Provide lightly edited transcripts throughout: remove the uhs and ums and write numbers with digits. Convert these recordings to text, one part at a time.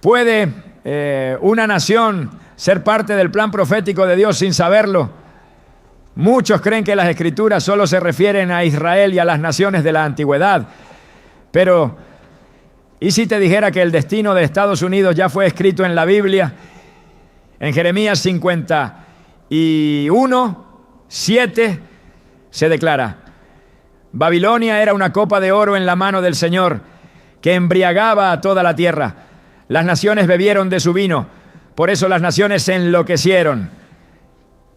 ¿Puede una nación ser parte del plan profético de Dios sin saberlo? Muchos creen que las Escrituras solo se refieren a Israel y a las naciones de la antigüedad. Pero, ¿y si te dijera que el destino de Estados Unidos ya fue escrito en la Biblia? En Jeremías 51:7 se declara: Babilonia era una copa de oro en la mano del Señor, que embriagaba a toda la tierra. Las naciones bebieron de su vino, por eso las naciones se enloquecieron.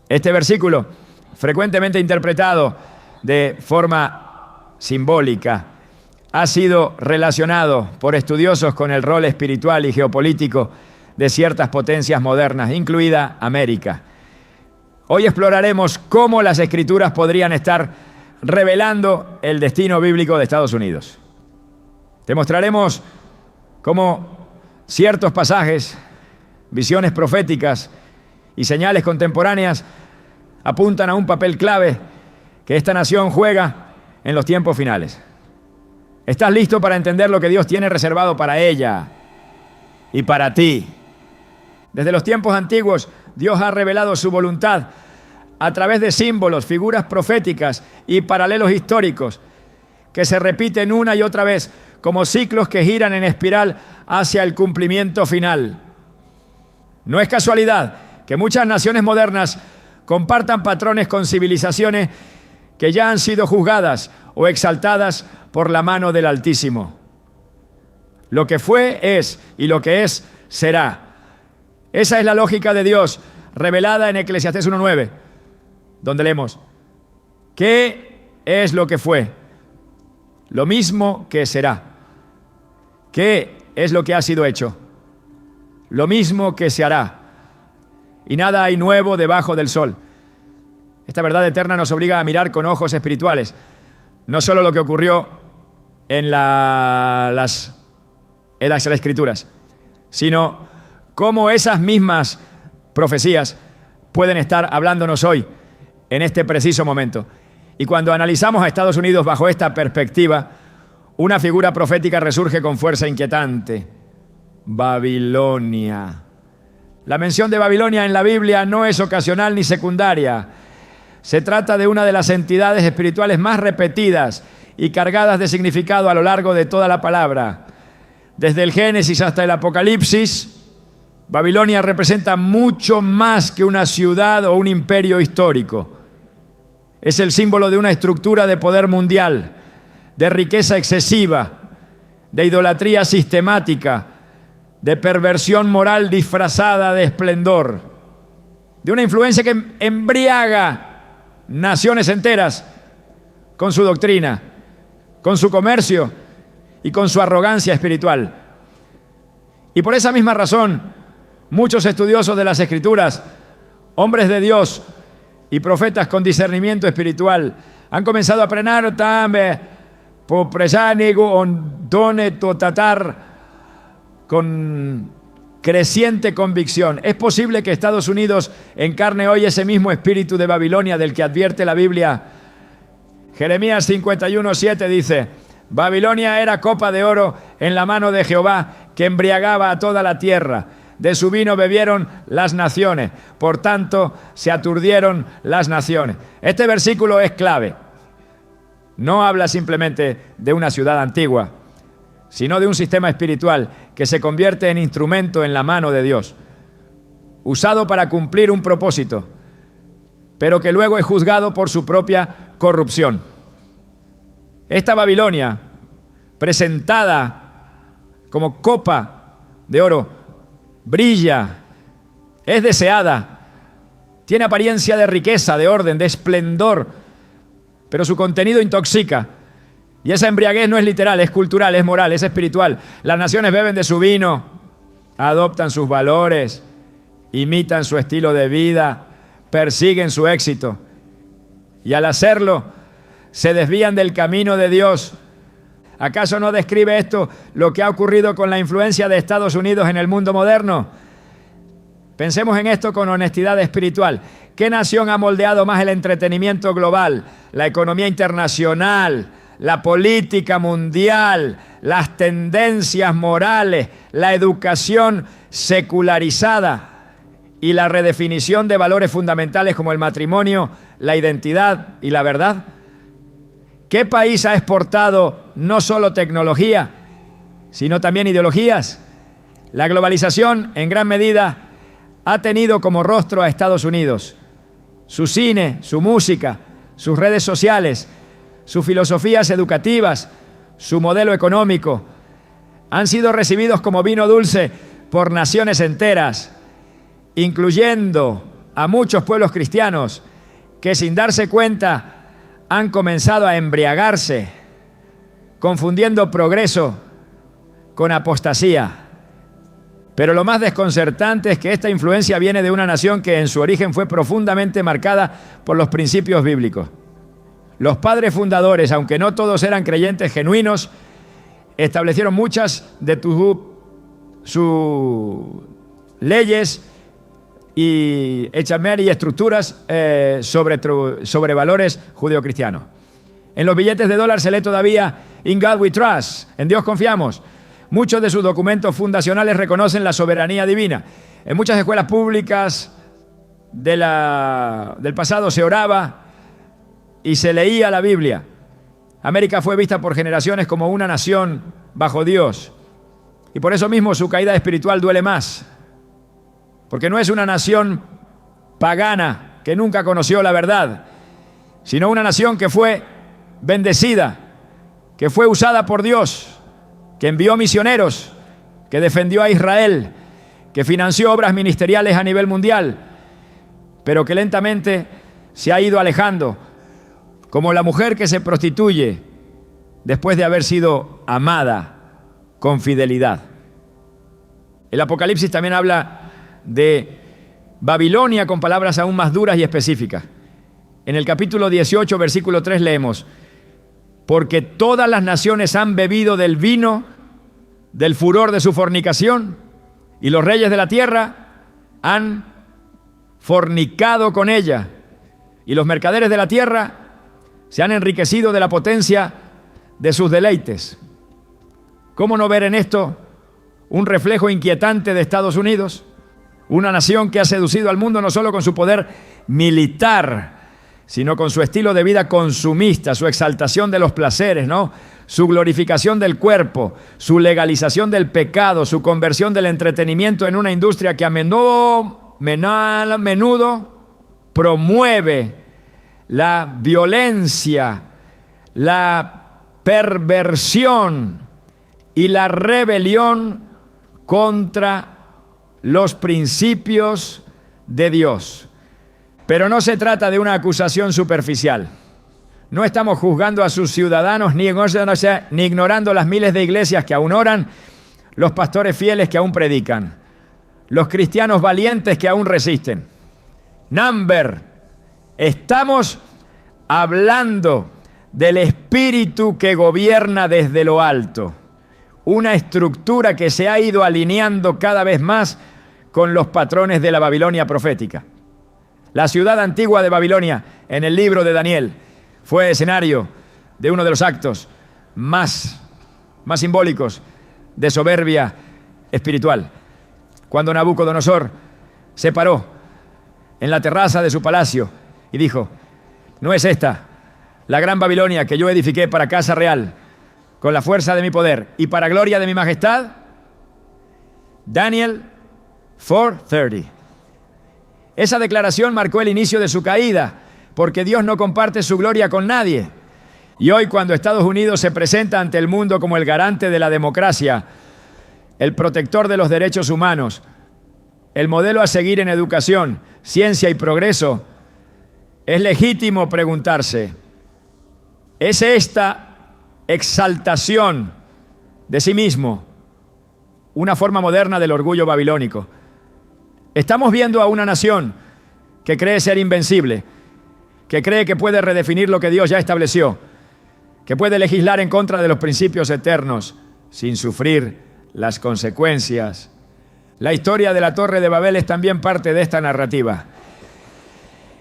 Este versículo, frecuentemente interpretado de forma simbólica, ha sido relacionado por estudiosos con el rol espiritual y geopolítico de ciertas potencias modernas, incluida América. Hoy exploraremos cómo las Escrituras podrían estar revelando el destino bíblico de Estados Unidos. Te mostraremos cómo ciertos pasajes, visiones proféticas y señales contemporáneas apuntan a un papel clave que esta nación juega en los tiempos finales. ¿Estás listo para entender lo que Dios tiene reservado para ella y para ti? Desde los tiempos antiguos, Dios ha revelado su voluntad a través de símbolos, figuras proféticas y paralelos históricos que se repiten una y otra vez como ciclos que giran en espiral hacia el cumplimiento final. No es casualidad que muchas naciones modernas compartan patrones con civilizaciones que ya han sido juzgadas o exaltadas por la mano del Altísimo. Lo que fue es, y lo que es será. Esa es la lógica de Dios revelada en Eclesiastés 1:9, donde leemos: ¿qué es lo que fue? Lo mismo que será. ¿Qué es lo que ha sido hecho? Lo mismo que se hará. Y nada hay nuevo debajo del sol. Esta verdad eterna nos obliga a mirar con ojos espirituales, no solo lo que ocurrió en las Escrituras, sino cómo esas mismas profecías pueden estar hablándonos hoy, en este preciso momento. Y cuando analizamos a Estados Unidos bajo esta perspectiva, una figura profética resurge con fuerza inquietante: Babilonia. La mención de Babilonia en la Biblia no es ocasional ni secundaria. Se trata de una de las entidades espirituales más repetidas y cargadas de significado a lo largo de toda la palabra. Desde el Génesis hasta el Apocalipsis, Babilonia representa mucho más que una ciudad o un imperio histórico. Es el símbolo de una estructura de poder mundial, de riqueza excesiva, de idolatría sistemática, de perversión moral disfrazada de esplendor, de una influencia que embriaga naciones enteras con su doctrina, con su comercio y con su arrogancia espiritual. Y por esa misma razón, muchos estudiosos de las Escrituras, hombres de Dios y profetas con discernimiento espiritual, han comenzado a prenar también por presanigo on done totatar con creciente convicción. Es posible que Estados Unidos encarne hoy ese mismo espíritu de Babilonia del que advierte la Biblia. Jeremías 51:7 dice: Babilonia era copa de oro en la mano de Jehová, que embriagaba a toda la tierra. De su vino bebieron las naciones, por tanto se aturdieron las naciones. Este versículo es clave. No habla simplemente de una ciudad antigua, sino de un sistema espiritual que se convierte en instrumento en la mano de Dios, usado para cumplir un propósito, pero que luego es juzgado por su propia corrupción. Esta Babilonia, presentada como copa de oro, brilla, es deseada, tiene apariencia de riqueza, de orden, de esplendor, pero su contenido intoxica. Y esa embriaguez no es literal, es cultural, es moral, es espiritual. Las naciones beben de su vino, adoptan sus valores, imitan su estilo de vida, persiguen su éxito. Y al hacerlo, se desvían del camino de Dios. ¿Acaso no describe esto lo que ha ocurrido con la influencia de Estados Unidos en el mundo moderno? Pensemos en esto con honestidad espiritual. ¿Qué nación ha moldeado más el entretenimiento global, la economía internacional, la política mundial, las tendencias morales, la educación secularizada y la redefinición de valores fundamentales como el matrimonio, la identidad y la verdad? ¿Qué país ha exportado no solo tecnología, sino también ideologías? La globalización, en gran medida, ha tenido como rostro a Estados Unidos. Su cine, su música, sus redes sociales, sus filosofías educativas, su modelo económico, han sido recibidos como vino dulce por naciones enteras, incluyendo a muchos pueblos cristianos que sin darse cuenta han comenzado a embriagarse, confundiendo progreso con apostasía. Pero lo más desconcertante es que esta influencia viene de una nación que en su origen fue profundamente marcada por los principios bíblicos. Los padres fundadores, aunque no todos eran creyentes genuinos, establecieron muchas de sus leyes y estructuras sobre valores judeocristianos. En los billetes de dólar se lee todavía "In God we trust", en Dios confiamos. Muchos de sus documentos fundacionales reconocen la soberanía divina. En muchas escuelas públicas del pasado se oraba y se leía la Biblia. América fue vista por generaciones como una nación bajo Dios. Y por eso mismo su caída espiritual duele más. Porque no es una nación pagana que nunca conoció la verdad, sino una nación que fue bendecida, que fue usada por Dios, que envió misioneros, que defendió a Israel, que financió obras ministeriales a nivel mundial, pero que lentamente se ha ido alejando, como la mujer que se prostituye después de haber sido amada con fidelidad. El Apocalipsis también habla de Babilonia con palabras aún más duras y específicas. En el capítulo 18, versículo 3 leemos: porque todas las naciones han bebido del vino del furor de su fornicación, y los reyes de la tierra han fornicado con ella, y los mercaderes de la tierra se han enriquecido de la potencia de sus deleites. ¿Cómo no ver en esto un reflejo inquietante de Estados Unidos? Una nación que ha seducido al mundo no solo con su poder militar, sino con su estilo de vida consumista, su exaltación de los placeres, ¿no? Su glorificación del cuerpo, su legalización del pecado, su conversión del entretenimiento en una industria que a menudo promueve la violencia, la perversión y la rebelión contra los principios de Dios. Pero no se trata de una acusación superficial. No estamos juzgando a sus ciudadanos ni ignorando las miles de iglesias que aún oran, los pastores fieles que aún predican, los cristianos valientes que aún resisten. Estamos hablando del espíritu que gobierna desde lo alto, una estructura que se ha ido alineando cada vez más con los patrones de la Babilonia profética. La ciudad antigua de Babilonia, en el libro de Daniel, fue escenario de uno de los actos más simbólicos de soberbia espiritual. Cuando Nabucodonosor se paró en la terraza de su palacio y dijo: ¿no es esta la gran Babilonia que yo edifiqué para casa real, con la fuerza de mi poder y para gloria de mi majestad? Daniel 4:30. Esa declaración marcó el inicio de su caída, porque Dios no comparte su gloria con nadie. Y hoy, cuando Estados Unidos se presenta ante el mundo como el garante de la democracia, el protector de los derechos humanos, el modelo a seguir en educación, ciencia y progreso, es legítimo preguntarse: ¿es esta exaltación de sí mismo una forma moderna del orgullo babilónico? Estamos viendo a una nación que cree ser invencible, que cree que puede redefinir lo que Dios ya estableció, que puede legislar en contra de los principios eternos sin sufrir las consecuencias. La historia de la Torre de Babel es también parte de esta narrativa.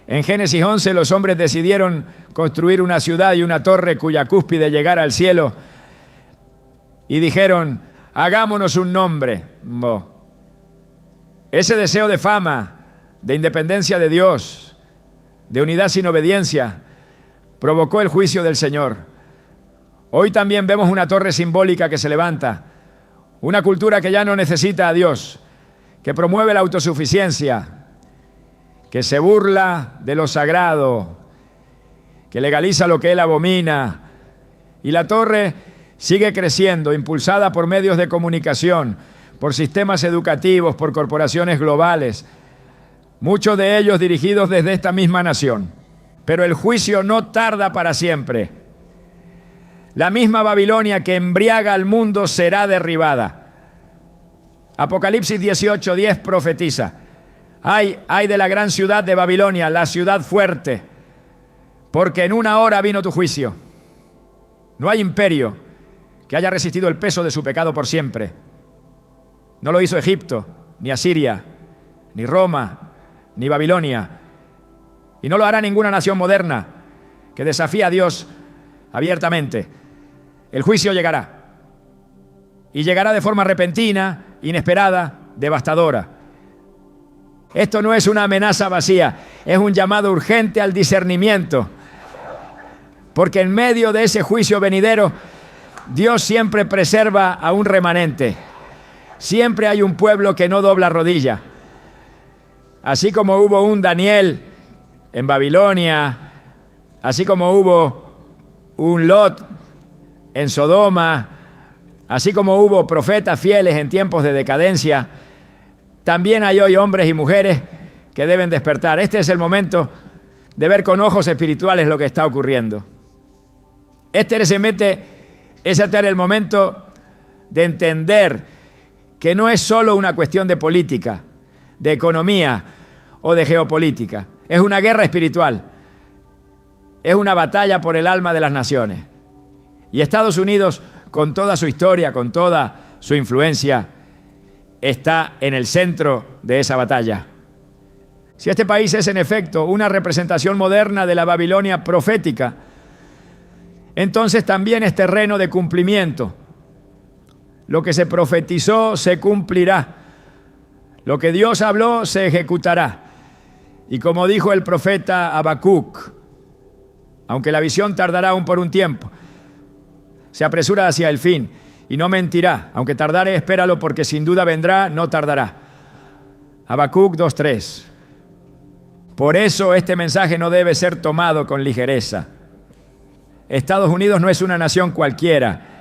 En Génesis 11 los hombres decidieron construir una ciudad y una torre cuya cúspide llegara al cielo y dijeron, hagámonos un nombre. Ese deseo de fama, de independencia de Dios, de unidad sin obediencia, provocó el juicio del Señor. Hoy también vemos una torre simbólica que se levanta, una cultura que ya no necesita a Dios, que promueve la autosuficiencia, que se burla de lo sagrado, que legaliza lo que Él abomina. Y la torre sigue creciendo, impulsada por medios de comunicación, por sistemas educativos, por corporaciones globales, muchos de ellos dirigidos desde esta misma nación. Pero el juicio no tarda para siempre. La misma Babilonia que embriaga al mundo será derribada. Apocalipsis 18:10 profetiza: Ay de la gran ciudad de Babilonia, la ciudad fuerte, porque en una hora vino tu juicio. No hay imperio que haya resistido el peso de su pecado por siempre. No lo hizo Egipto, ni Asiria, ni Roma, ni Babilonia. Y no lo hará ninguna nación moderna que desafía a Dios abiertamente. El juicio llegará. Y llegará de forma repentina, inesperada, devastadora. Esto no es una amenaza vacía, es un llamado urgente al discernimiento. Porque en medio de ese juicio venidero, Dios siempre preserva a un remanente. Siempre hay un pueblo que no dobla rodilla. Así como hubo un Daniel en Babilonia, así como hubo un Lot en Sodoma, así como hubo profetas fieles en tiempos de decadencia, también hay hoy hombres y mujeres que deben despertar. Este es el momento de ver con ojos espirituales lo que está ocurriendo. Este es el momento de entender que no es solo una cuestión de política, de economía o de geopolítica. Es una guerra espiritual. Es una batalla por el alma de las naciones. Y Estados Unidos, con toda su historia, con toda su influencia, está en el centro de esa batalla. Si este país es en efecto una representación moderna de la Babilonia profética, entonces también es terreno de cumplimiento. Lo que se profetizó se cumplirá. Lo que Dios habló se ejecutará. Y como dijo el profeta Habacuc, aunque la visión tardará aún por un tiempo, se apresura hacia el fin y no mentirá. Aunque tardare, espéralo, porque sin duda vendrá, no tardará. Habacuc 2:3. Por eso este mensaje no debe ser tomado con ligereza. Estados Unidos no es una nación cualquiera.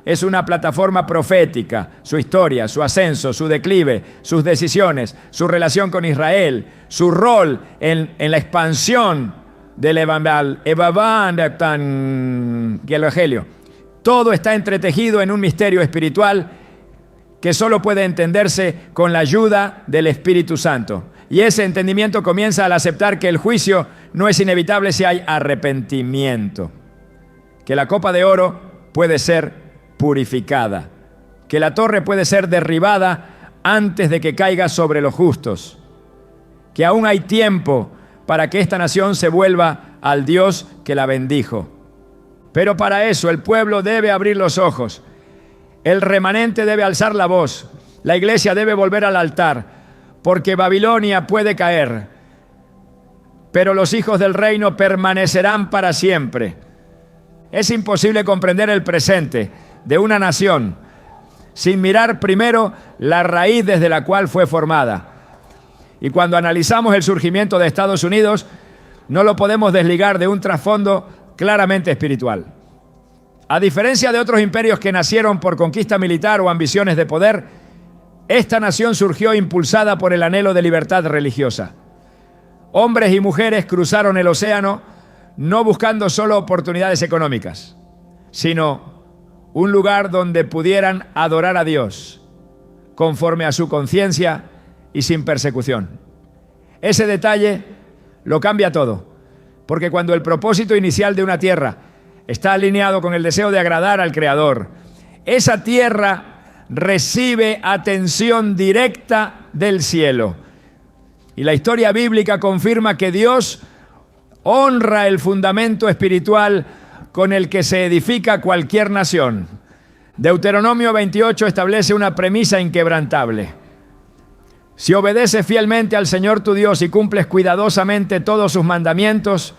Es una plataforma profética. Su historia, su ascenso, su declive, sus decisiones, su relación con Israel, su rol en la expansión del Evangelio. Todo está entretejido en un misterio espiritual que solo puede entenderse con la ayuda del Espíritu Santo. Y ese entendimiento comienza al aceptar que el juicio no es inevitable si hay arrepentimiento. Que la copa de oro puede ser purificada, que la torre puede ser derribada antes de que caiga sobre los justos, que aún hay tiempo para que esta nación se vuelva al Dios que la bendijo. Pero para eso el pueblo debe abrir los ojos, el remanente debe alzar la voz, la iglesia debe volver al altar, porque Babilonia puede caer, pero los hijos del reino permanecerán para siempre. Es imposible comprender el presente de una nación sin mirar primero la raíz desde la cual fue formada. Y cuando analizamos el surgimiento de Estados Unidos, no lo podemos desligar de un trasfondo claramente espiritual. A diferencia de otros imperios que nacieron por conquista militar o ambiciones de poder, esta nación surgió impulsada por el anhelo de libertad religiosa. Hombres y mujeres cruzaron el océano no buscando solo oportunidades económicas, sino un lugar donde pudieran adorar a Dios conforme a su conciencia y sin persecución. Ese detalle lo cambia todo, porque cuando el propósito inicial de una tierra está alineado con el deseo de agradar al Creador, esa tierra recibe atención directa del cielo. Y la historia bíblica confirma que Dios honra el fundamento espiritual con el que se edifica cualquier nación. Deuteronomio 28 establece una premisa inquebrantable. Si obedeces fielmente al Señor tu Dios y cumples cuidadosamente todos sus mandamientos,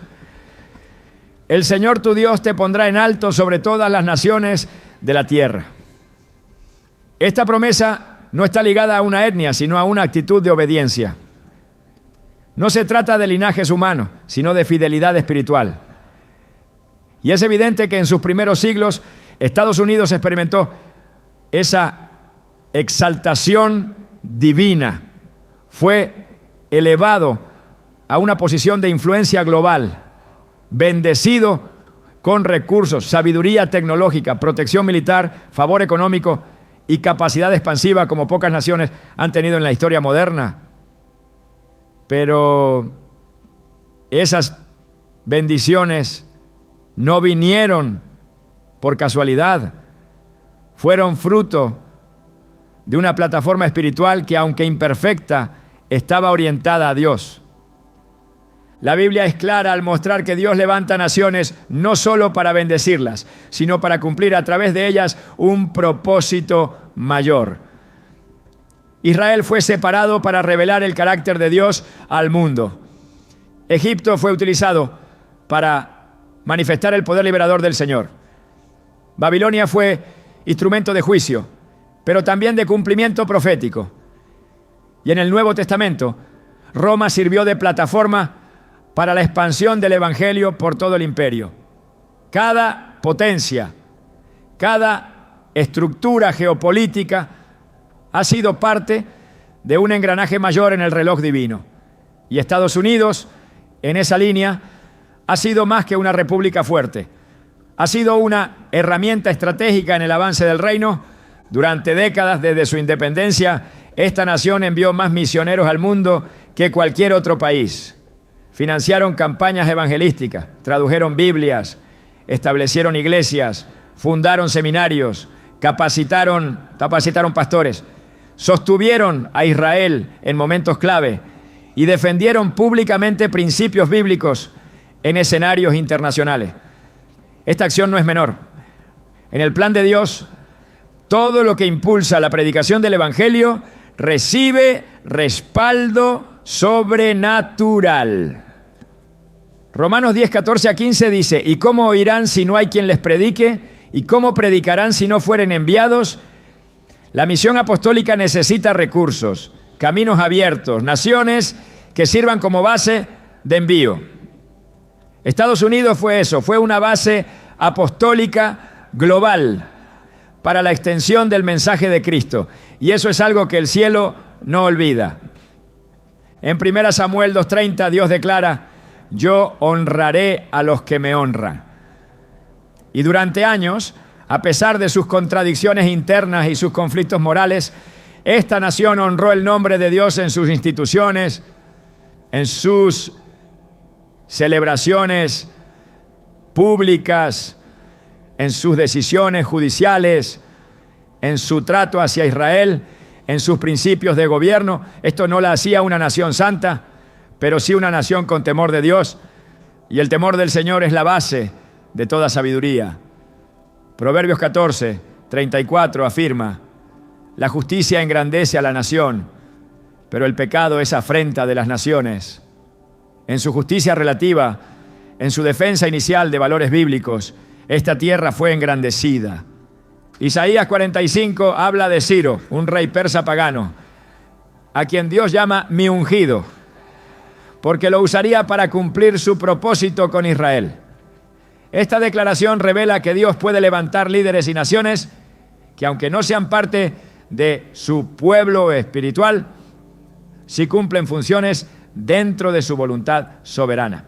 el Señor tu Dios te pondrá en alto sobre todas las naciones de la tierra. Esta promesa no está ligada a una etnia, sino a una actitud de obediencia. No se trata de linajes humanos, sino de fidelidad espiritual. Y es evidente que en sus primeros siglos Estados Unidos experimentó esa exaltación divina. Fue elevado a una posición de influencia global, bendecido con recursos, sabiduría tecnológica, protección militar, favor económico y capacidad expansiva como pocas naciones han tenido en la historia moderna. Pero esas bendiciones no vinieron por casualidad, fueron fruto de una plataforma espiritual que, aunque imperfecta, estaba orientada a Dios. La Biblia es clara al mostrar que Dios levanta naciones no solo para bendecirlas, sino para cumplir a través de ellas un propósito mayor. Israel fue separado para revelar el carácter de Dios al mundo. Egipto fue utilizado para manifestar el poder liberador del Señor. Babilonia fue instrumento de juicio, pero también de cumplimiento profético. Y en el Nuevo Testamento, Roma sirvió de plataforma para la expansión del Evangelio por todo el imperio. Cada potencia, cada estructura geopolítica ha sido parte de un engranaje mayor en el reloj divino. Y Estados Unidos, en esa línea, ha sido más que una república fuerte. Ha sido una herramienta estratégica en el avance del reino. Durante décadas desde su independencia, esta nación envió más misioneros al mundo que cualquier otro país. Financiaron campañas evangelísticas, tradujeron Biblias, establecieron iglesias, fundaron seminarios, capacitaron pastores, sostuvieron a Israel en momentos clave y defendieron públicamente principios bíblicos en escenarios internacionales. Esta acción no es menor. En el plan de Dios, todo lo que impulsa la predicación del Evangelio recibe respaldo sobrenatural. Romanos 10, 14 a 15 dice: ¿y cómo oirán si no hay quien les predique? ¿Y cómo predicarán si no fueren enviados? La misión apostólica necesita recursos, caminos abiertos, naciones que sirvan como base de envío. Estados Unidos fue eso, fue una base apostólica global para la extensión del mensaje de Cristo. Y eso es algo que el cielo no olvida. En 1 Samuel 2:30 Dios declara: yo honraré a los que me honran. Y durante años, a pesar de sus contradicciones internas y sus conflictos morales, esta nación honró el nombre de Dios en sus instituciones, en sus celebraciones públicas, en sus decisiones judiciales, en su trato hacia Israel, en sus principios de gobierno. Esto no la hacía una nación santa, pero sí una nación con temor de Dios. Y el temor del Señor es la base de toda sabiduría. Proverbios 14, 34 afirma: la justicia engrandece a la nación, pero el pecado es afrenta de las naciones. En su justicia relativa, en su defensa inicial de valores bíblicos, esta tierra fue engrandecida. Isaías 45 habla de Ciro, un rey persa pagano, a quien Dios llama mi ungido, porque lo usaría para cumplir su propósito con Israel. Esta declaración revela que Dios puede levantar líderes y naciones que, aunque no sean parte de su pueblo espiritual, sí cumplen funciones dentro de su voluntad soberana.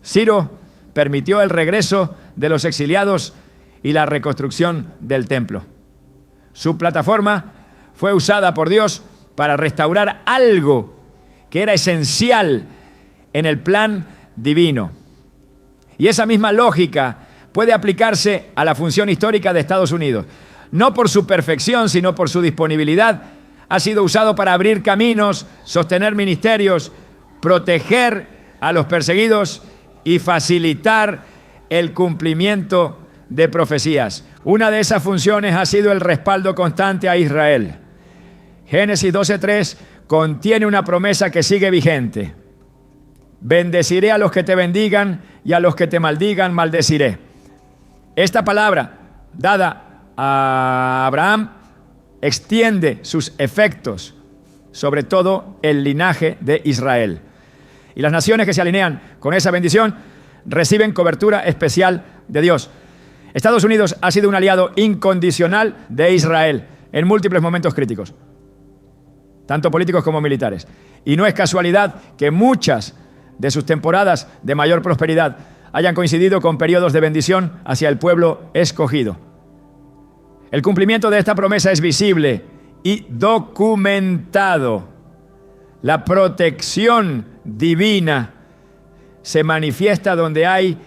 Ciro permitió el regreso de los exiliados y la reconstrucción del templo. Su plataforma fue usada por Dios para restaurar algo que era esencial en el plan divino. Y esa misma lógica puede aplicarse a la función histórica de Estados Unidos. No por su perfección, sino por su disponibilidad, ha sido usado para abrir caminos, sostener ministerios, proteger a los perseguidos y facilitar el cumplimiento de profecías. Una de esas funciones ha sido el respaldo constante a Israel. Génesis 12:3 contiene una promesa que sigue vigente. Bendeciré a los que te bendigan y a los que te maldigan, maldeciré. Esta palabra dada a Abraham extiende sus efectos sobre todo el linaje de Israel. Y las naciones que se alinean con esa bendición reciben cobertura especial de Dios. Estados Unidos ha sido un aliado incondicional de Israel en múltiples momentos críticos, tanto políticos como militares. Y no es casualidad que muchas de sus temporadas de mayor prosperidad hayan coincidido con periodos de bendición hacia el pueblo escogido. El cumplimiento de esta promesa es visible y documentado. La protección divina se manifiesta donde hay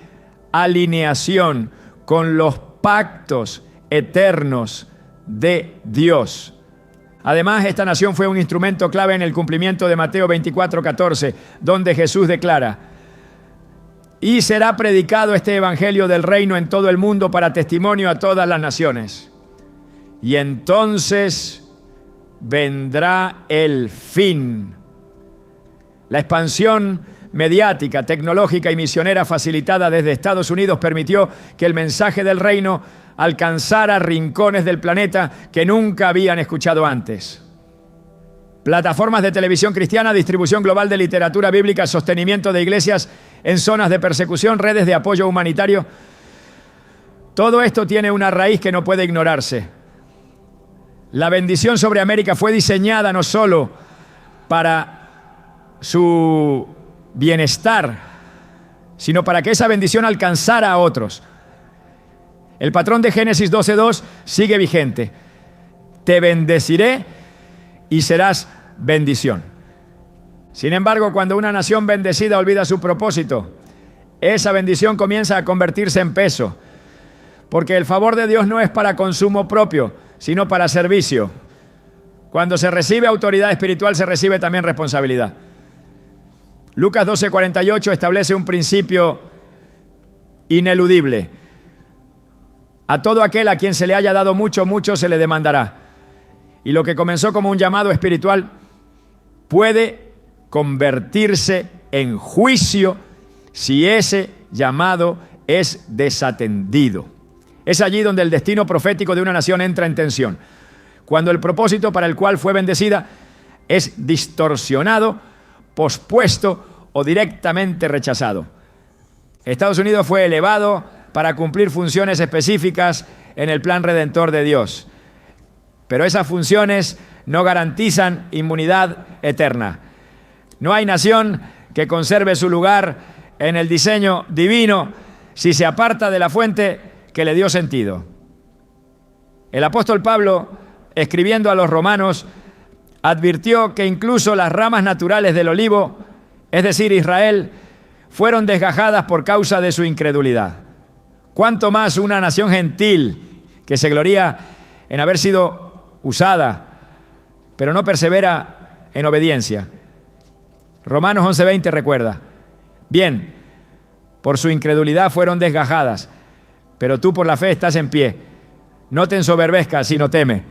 alineación con los pactos eternos de Dios. Además, esta nación fue un instrumento clave en el cumplimiento de Mateo 24:14, donde Jesús declara: y será predicado este evangelio del reino en todo el mundo para testimonio a todas las naciones. Y entonces vendrá el fin. La expansión mediática, tecnológica y misionera facilitada desde Estados Unidos permitió que el mensaje del reino alcanzara rincones del planeta que nunca habían escuchado antes. Plataformas de televisión cristiana, distribución global de literatura bíblica, sostenimiento de iglesias en zonas de persecución, redes de apoyo humanitario. Todo esto tiene una raíz que no puede ignorarse. La bendición sobre América fue diseñada no solo para su bienestar, sino para que esa bendición alcanzara a otros. El patrón de Génesis 12:2 sigue vigente. Te bendeciré y serás bendición. Sin embargo, cuando una nación bendecida olvida su propósito, esa bendición comienza a convertirse en peso, porque el favor de Dios no es para consumo propio, sino para servicio. Cuando se recibe autoridad espiritual, se recibe también responsabilidad. Lucas 12:48 establece un principio ineludible. A todo aquel a quien se le haya dado mucho, mucho se le demandará. Y lo que comenzó como un llamado espiritual puede convertirse en juicio si ese llamado es desatendido. Es allí donde el destino profético de una nación entra en tensión. Cuando el propósito para el cual fue bendecida es distorsionado, pospuesto o directamente rechazado. Estados Unidos fue elevado para cumplir funciones específicas en el plan redentor de Dios. Pero esas funciones no garantizan inmunidad eterna. No hay nación que conserve su lugar en el diseño divino si se aparta de la fuente que le dio sentido. El apóstol Pablo, escribiendo a los romanos, advirtió que incluso las ramas naturales del olivo, es decir, Israel, fueron desgajadas por causa de su incredulidad. ¿Cuánto más una nación gentil que se gloría en haber sido usada, pero no persevera en obediencia? Romanos 11:20 recuerda: bien, por su incredulidad fueron desgajadas, pero tú por la fe estás en pie. No te ensoberbezcas, sino teme.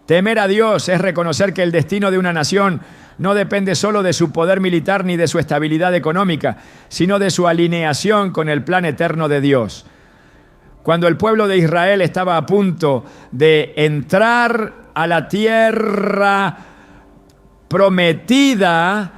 Temer a Dios es reconocer que el destino de una nación no depende solo de su poder militar ni de su estabilidad económica, sino de su alineación con el plan eterno de Dios. Cuando el pueblo de Israel estaba a punto de entrar a la tierra prometida,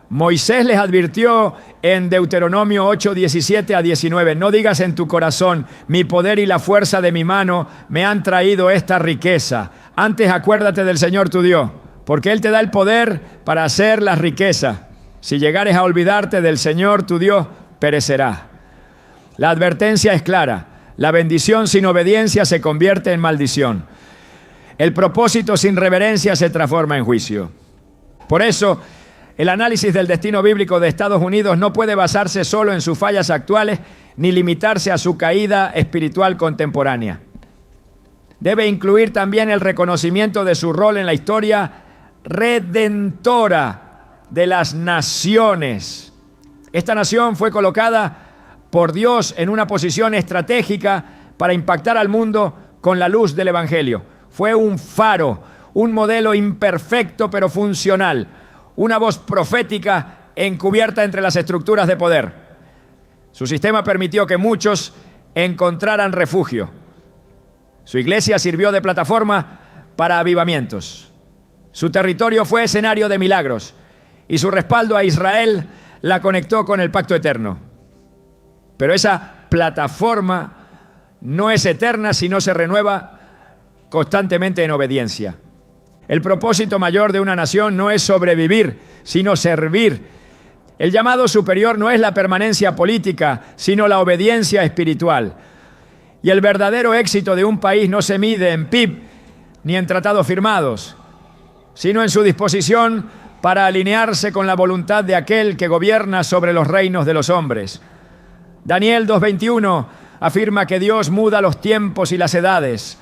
Moisés les advirtió en Deuteronomio 8:17-19: no digas en tu corazón, mi poder y la fuerza de mi mano me han traído esta riqueza. Antes acuérdate del Señor tu Dios, porque Él te da el poder para hacer las riquezas. Si llegares a olvidarte del Señor tu Dios, perecerás. La advertencia es clara: la bendición sin obediencia se convierte en maldición. El propósito sin reverencia se transforma en juicio. Por eso, el análisis del destino bíblico de Estados Unidos no puede basarse solo en sus fallas actuales ni limitarse a su caída espiritual contemporánea. Debe incluir también el reconocimiento de su rol en la historia redentora de las naciones. Esta nación fue colocada por Dios en una posición estratégica para impactar al mundo con la luz del Evangelio. Fue un faro, un modelo imperfecto pero funcional, una voz profética encubierta entre las estructuras de poder. Su sistema permitió que muchos encontraran refugio. Su iglesia sirvió de plataforma para avivamientos. Su territorio fue escenario de milagros y su respaldo a Israel la conectó con el pacto eterno. Pero esa plataforma no es eterna si no se renueva constantemente en obediencia. El propósito mayor de una nación no es sobrevivir, sino servir. El llamado superior no es la permanencia política, sino la obediencia espiritual. Y el verdadero éxito de un país no se mide en PIB ni en tratados firmados, sino en su disposición para alinearse con la voluntad de aquel que gobierna sobre los reinos de los hombres. Daniel 2:21 afirma que Dios muda los tiempos y las edades,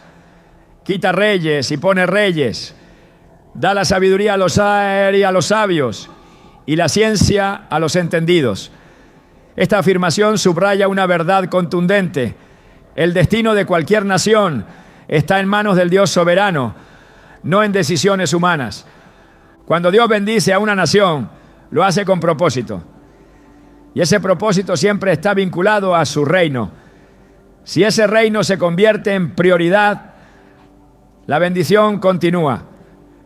quita reyes y pone reyes, da la sabiduría a los sabios y la ciencia a los entendidos. Esta afirmación subraya una verdad contundente. El destino de cualquier nación está en manos del Dios soberano, no en decisiones humanas. Cuando Dios bendice a una nación, lo hace con propósito. Y ese propósito siempre está vinculado a su reino. Si ese reino se convierte en prioridad, la bendición continúa.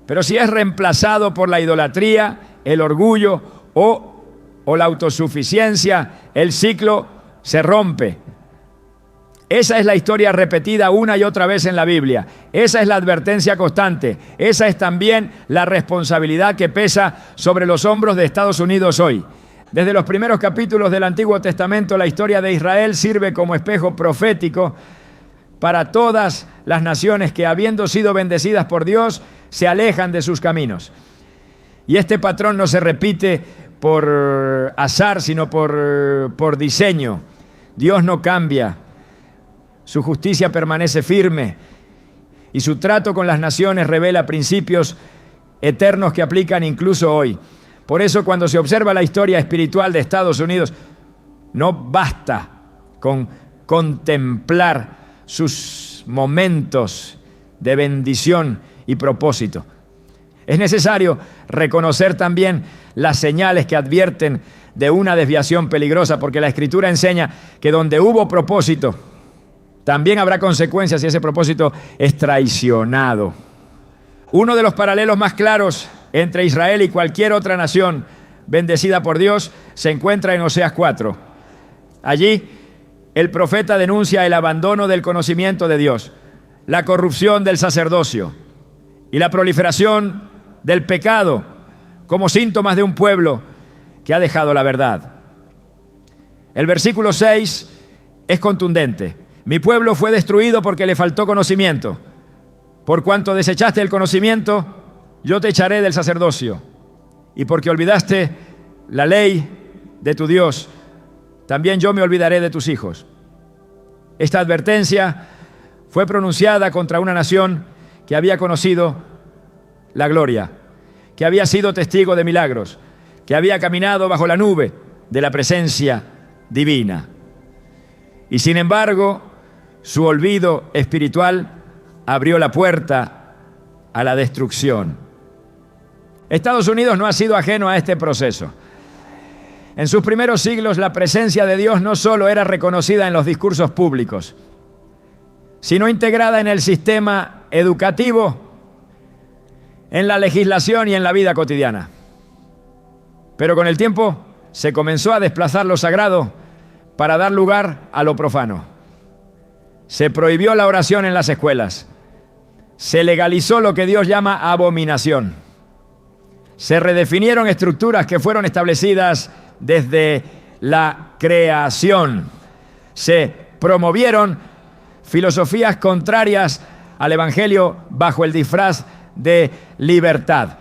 Pero si es reemplazado por la idolatría, el orgullo o la autosuficiencia, el ciclo se rompe. Esa es la historia repetida una y otra vez en la Biblia. Esa es la advertencia constante. Esa es también la responsabilidad que pesa sobre los hombros de Estados Unidos hoy. Desde los primeros capítulos del Antiguo Testamento, la historia de Israel sirve como espejo profético para todas las naciones que, habiendo sido bendecidas por Dios, se alejan de sus caminos. Y este patrón no se repite por azar, sino por diseño. Dios no cambia. Su justicia permanece firme y su trato con las naciones revela principios eternos que aplican incluso hoy. Por eso, cuando se observa la historia espiritual de Estados Unidos, no basta con contemplar sus momentos de bendición y propósito. Es necesario reconocer también las señales que advierten de una desviación peligrosa, porque la Escritura enseña que donde hubo propósito, también habrá consecuencias si ese propósito es traicionado. Uno de los paralelos más claros entre Israel y cualquier otra nación bendecida por Dios se encuentra en Oseas 4. Allí, el profeta denuncia el abandono del conocimiento de Dios, la corrupción del sacerdocio y la proliferación del pecado como síntomas de un pueblo que ha dejado la verdad. El versículo 6 es contundente. Mi pueblo fue destruido porque le faltó conocimiento. Por cuanto desechaste el conocimiento, yo te echaré del sacerdocio. Y porque olvidaste la ley de tu Dios, también yo me olvidaré de tus hijos. Esta advertencia fue pronunciada contra una nación que había conocido la gloria, que había sido testigo de milagros, que había caminado bajo la nube de la presencia divina. Y sin embargo, su olvido espiritual abrió la puerta a la destrucción. Estados Unidos no ha sido ajeno a este proceso. En sus primeros siglos, la presencia de Dios no solo era reconocida en los discursos públicos, sino integrada en el sistema educativo, en la legislación y en la vida cotidiana. Pero con el tiempo se comenzó a desplazar lo sagrado para dar lugar a lo profano. Se prohibió la oración en las escuelas. Se legalizó lo que Dios llama abominación. Se redefinieron estructuras que fueron establecidas desde la creación. Se promovieron filosofías contrarias al Evangelio bajo el disfraz de libertad.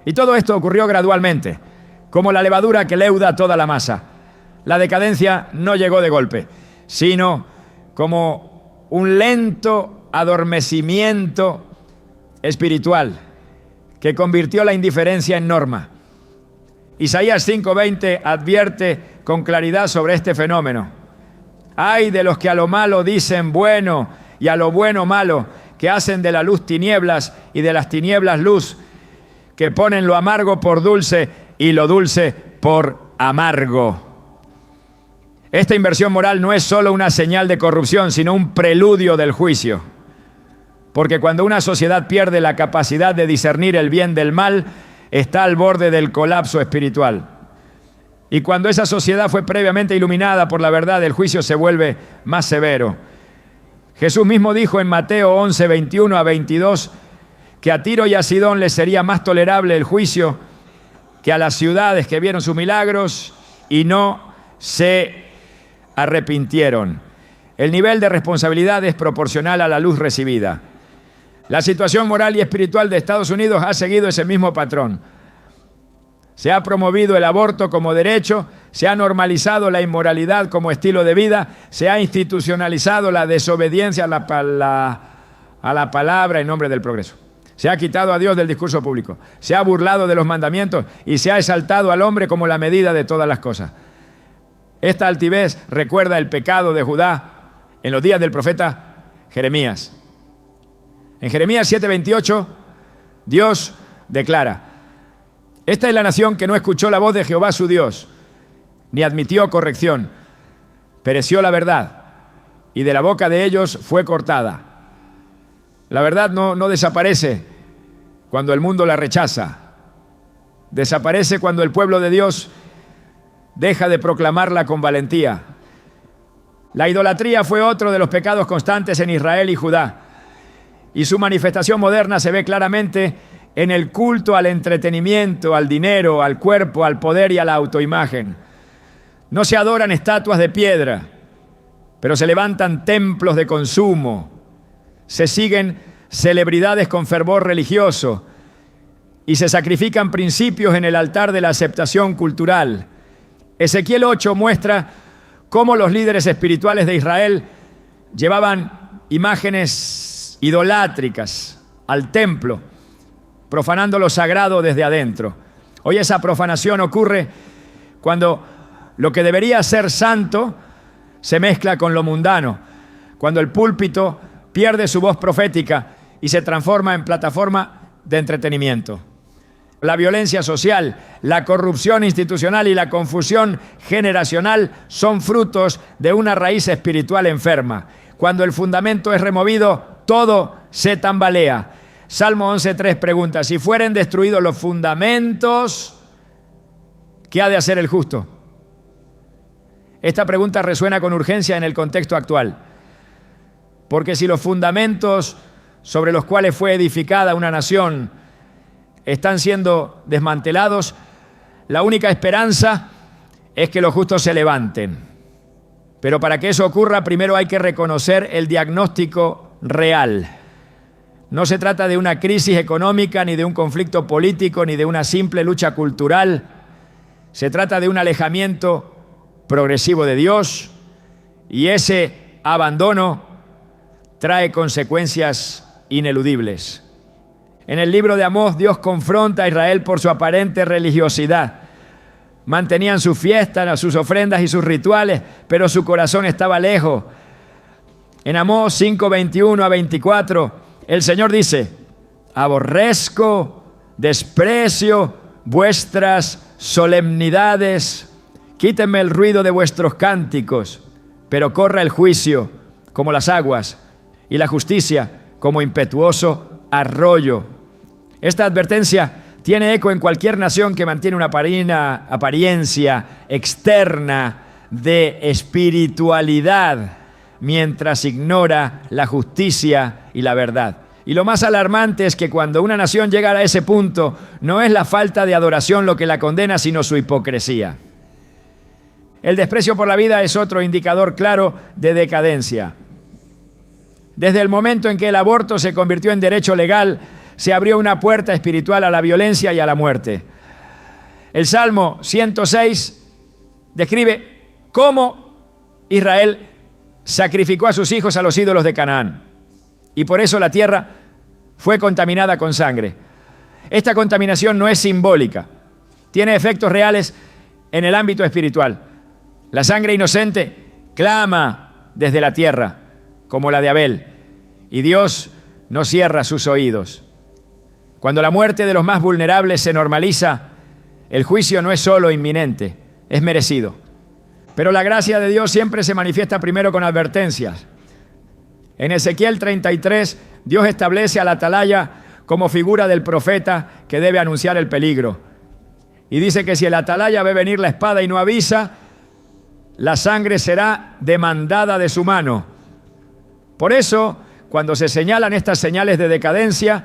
Y todo esto ocurrió gradualmente, como la levadura que leuda toda la masa. La decadencia no llegó de golpe, sino como un lento adormecimiento espiritual que convirtió la indiferencia en norma. Isaías 5:20 advierte con claridad sobre este fenómeno. Ay de los que a lo malo dicen bueno y a lo bueno malo, que hacen de la luz tinieblas y de las tinieblas luz, que ponen lo amargo por dulce y lo dulce por amargo. Esta inversión moral no es solo una señal de corrupción, sino un preludio del juicio. Porque cuando una sociedad pierde la capacidad de discernir el bien del mal, está al borde del colapso espiritual. Y cuando esa sociedad fue previamente iluminada por la verdad, el juicio se vuelve más severo. Jesús mismo dijo en Mateo 11, 21 a 22, que a Tiro y a Sidón les sería más tolerable el juicio que a las ciudades que vieron sus milagros y no se arrepintieron. El nivel de responsabilidad es proporcional a la luz recibida. La situación moral y espiritual de Estados Unidos ha seguido ese mismo patrón. Se ha promovido el aborto como derecho, se ha normalizado la inmoralidad como estilo de vida, se ha institucionalizado la desobediencia a la palabra en nombre del progreso. Se ha quitado a Dios del discurso público, se ha burlado de los mandamientos y se ha exaltado al hombre como la medida de todas las cosas. Esta altivez recuerda el pecado de Judá en los días del profeta Jeremías. En Jeremías 7:28, Dios declara: esta es la nación que no escuchó la voz de Jehová su Dios, ni admitió corrección. Pereció la verdad, y de la boca de ellos fue cortada. La verdad no desaparece cuando el mundo la rechaza. Desaparece cuando el pueblo de Dios deja de proclamarla con valentía. La idolatría fue otro de los pecados constantes en Israel y Judá, y su manifestación moderna se ve claramente en el culto al entretenimiento, al dinero, al cuerpo, al poder y a la autoimagen. No se adoran estatuas de piedra, pero se levantan templos de consumo. Se siguen celebridades con fervor religioso y se sacrifican principios en el altar de la aceptación cultural. Ezequiel 8 muestra cómo los líderes espirituales de Israel llevaban imágenes idolátricas al templo, profanando lo sagrado desde adentro. Hoy esa profanación ocurre cuando lo que debería ser santo se mezcla con lo mundano, cuando el púlpito pierde su voz profética y se transforma en plataforma de entretenimiento. La violencia social, la corrupción institucional y la confusión generacional son frutos de una raíz espiritual enferma. Cuando el fundamento es removido, todo se tambalea. Salmo 11:3 pregunta: si fueren destruidos los fundamentos, ¿qué ha de hacer el justo? Esta pregunta resuena con urgencia en el contexto actual, porque si los fundamentos sobre los cuales fue edificada una nación están siendo desmantelados, la única esperanza es que los justos se levanten. Pero para que eso ocurra, primero hay que reconocer el diagnóstico real. No se trata de una crisis económica, ni de un conflicto político, ni de una simple lucha cultural. Se trata de un alejamiento progresivo de Dios, y ese abandono trae consecuencias ineludibles. En el libro de Amós, Dios confronta a Israel por su aparente religiosidad. Mantenían sus fiestas, sus ofrendas y sus rituales, pero su corazón estaba lejos. En Amós 5:21 a 24, el Señor dice: aborrezco, desprecio vuestras solemnidades, quítenme el ruido de vuestros cánticos, pero corra el juicio como las aguas y la justicia como impetuoso arroyo. Esta advertencia tiene eco en cualquier nación que mantiene una apariencia externa de espiritualidad mientras ignora la justicia y la verdad. Y lo más alarmante es que cuando una nación llega a ese punto, no es la falta de adoración lo que la condena, sino su hipocresía. El desprecio por la vida es otro indicador claro de decadencia. Desde el momento en que el aborto se convirtió en derecho legal, se abrió una puerta espiritual a la violencia y a la muerte. El Salmo 106 describe cómo Israel sacrificó a sus hijos a los ídolos de Canaán, y por eso la tierra fue contaminada con sangre. Esta contaminación no es simbólica, tiene efectos reales en el ámbito espiritual. La sangre inocente clama desde la tierra, como la de Abel, y Dios no cierra sus oídos. Cuando la muerte de los más vulnerables se normaliza, el juicio no es solo inminente, es merecido. Pero la gracia de Dios siempre se manifiesta primero con advertencias. En Ezequiel 33, Dios establece al atalaya como figura del profeta que debe anunciar el peligro. Y dice que si el atalaya ve venir la espada y no avisa, la sangre será demandada de su mano. Por eso, cuando se señalan estas señales de decadencia,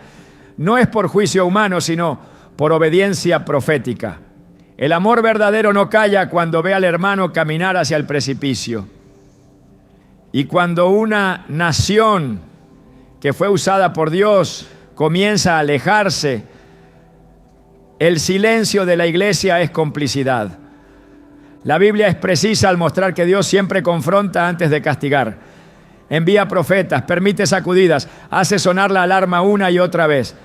no es por juicio humano, sino por obediencia profética. El amor verdadero no calla cuando ve al hermano caminar hacia el precipicio. Y cuando una nación que fue usada por Dios comienza a alejarse, el silencio de la iglesia es complicidad. La Biblia es precisa al mostrar que Dios siempre confronta antes de castigar. Envía profetas, permite sacudidas, hace sonar la alarma una y otra vez.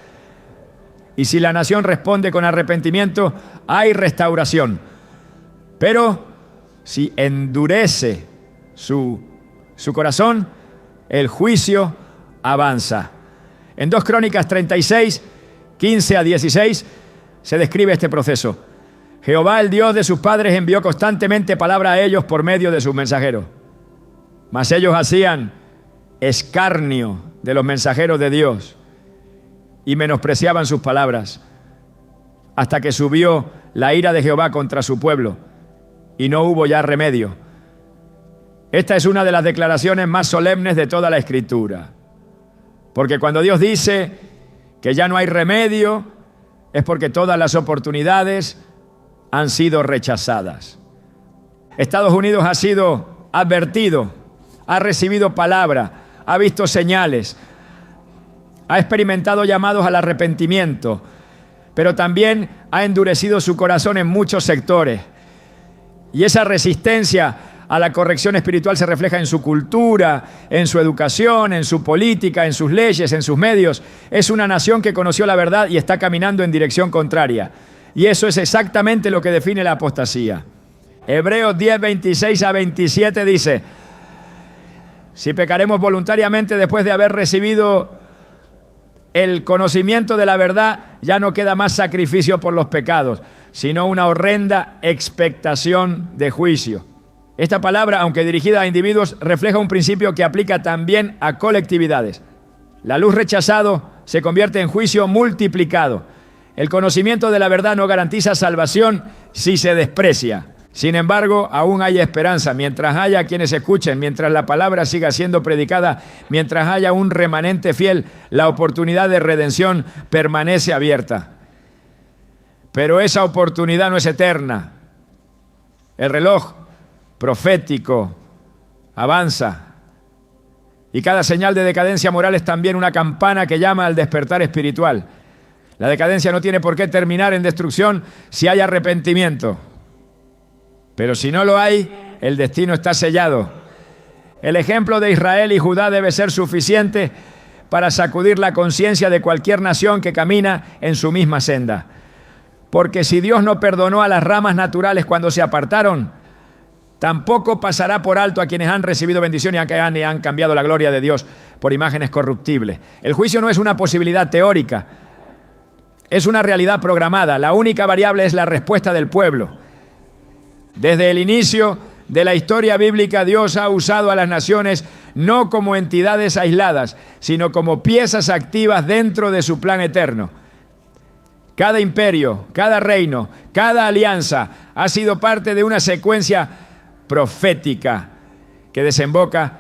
Y si la nación responde con arrepentimiento, hay restauración. Pero si endurece su corazón, el juicio avanza. En 2 Crónicas 36, 15 a 16, se describe este proceso. Jehová, el Dios de sus padres, envió constantemente palabra a ellos por medio de sus mensajeros. Mas ellos hacían escarnio de los mensajeros de Dios y menospreciaban sus palabras, hasta que subió la ira de Jehová contra su pueblo y no hubo ya remedio. Esta es una de las declaraciones más solemnes de toda la Escritura, porque cuando Dios dice que ya no hay remedio, es porque todas las oportunidades han sido rechazadas. Estados Unidos ha sido advertido, ha recibido palabra, ha visto señales, ha experimentado llamados al arrepentimiento, pero también ha endurecido su corazón en muchos sectores. Y esa resistencia a la corrección espiritual se refleja en su cultura, en su educación, en su política, en sus leyes, en sus medios. Es una nación que conoció la verdad y está caminando en dirección contraria. Y eso es exactamente lo que define la apostasía. Hebreos 10, 26 a 27 dice: si pecaremos voluntariamente después de haber recibido el conocimiento de la verdad, ya no queda más sacrificio por los pecados, sino una horrenda expectación de juicio. Esta palabra, aunque dirigida a individuos, refleja un principio que aplica también a colectividades. La luz rechazado se convierte en juicio multiplicado. El conocimiento de la verdad no garantiza salvación si se desprecia. Sin embargo, aún hay esperanza. Mientras haya quienes escuchen, mientras la palabra siga siendo predicada, mientras haya un remanente fiel, la oportunidad de redención permanece abierta. Pero esa oportunidad no es eterna. El reloj profético avanza. Y cada señal de decadencia moral es también una campana que llama al despertar espiritual. La decadencia no tiene por qué terminar en destrucción si hay arrepentimiento. Pero si no lo hay, el destino está sellado. El ejemplo de Israel y Judá debe ser suficiente para sacudir la conciencia de cualquier nación que camina en su misma senda. Porque si Dios no perdonó a las ramas naturales cuando se apartaron, tampoco pasará por alto a quienes han recibido bendición y han cambiado la gloria de Dios por imágenes corruptibles. El juicio no es una posibilidad teórica, es una realidad programada. La única variable es la respuesta del pueblo. Desde el inicio de la historia bíblica, Dios ha usado a las naciones no como entidades aisladas, sino como piezas activas dentro de su plan eterno. Cada imperio, cada reino, cada alianza ha sido parte de una secuencia profética que desemboca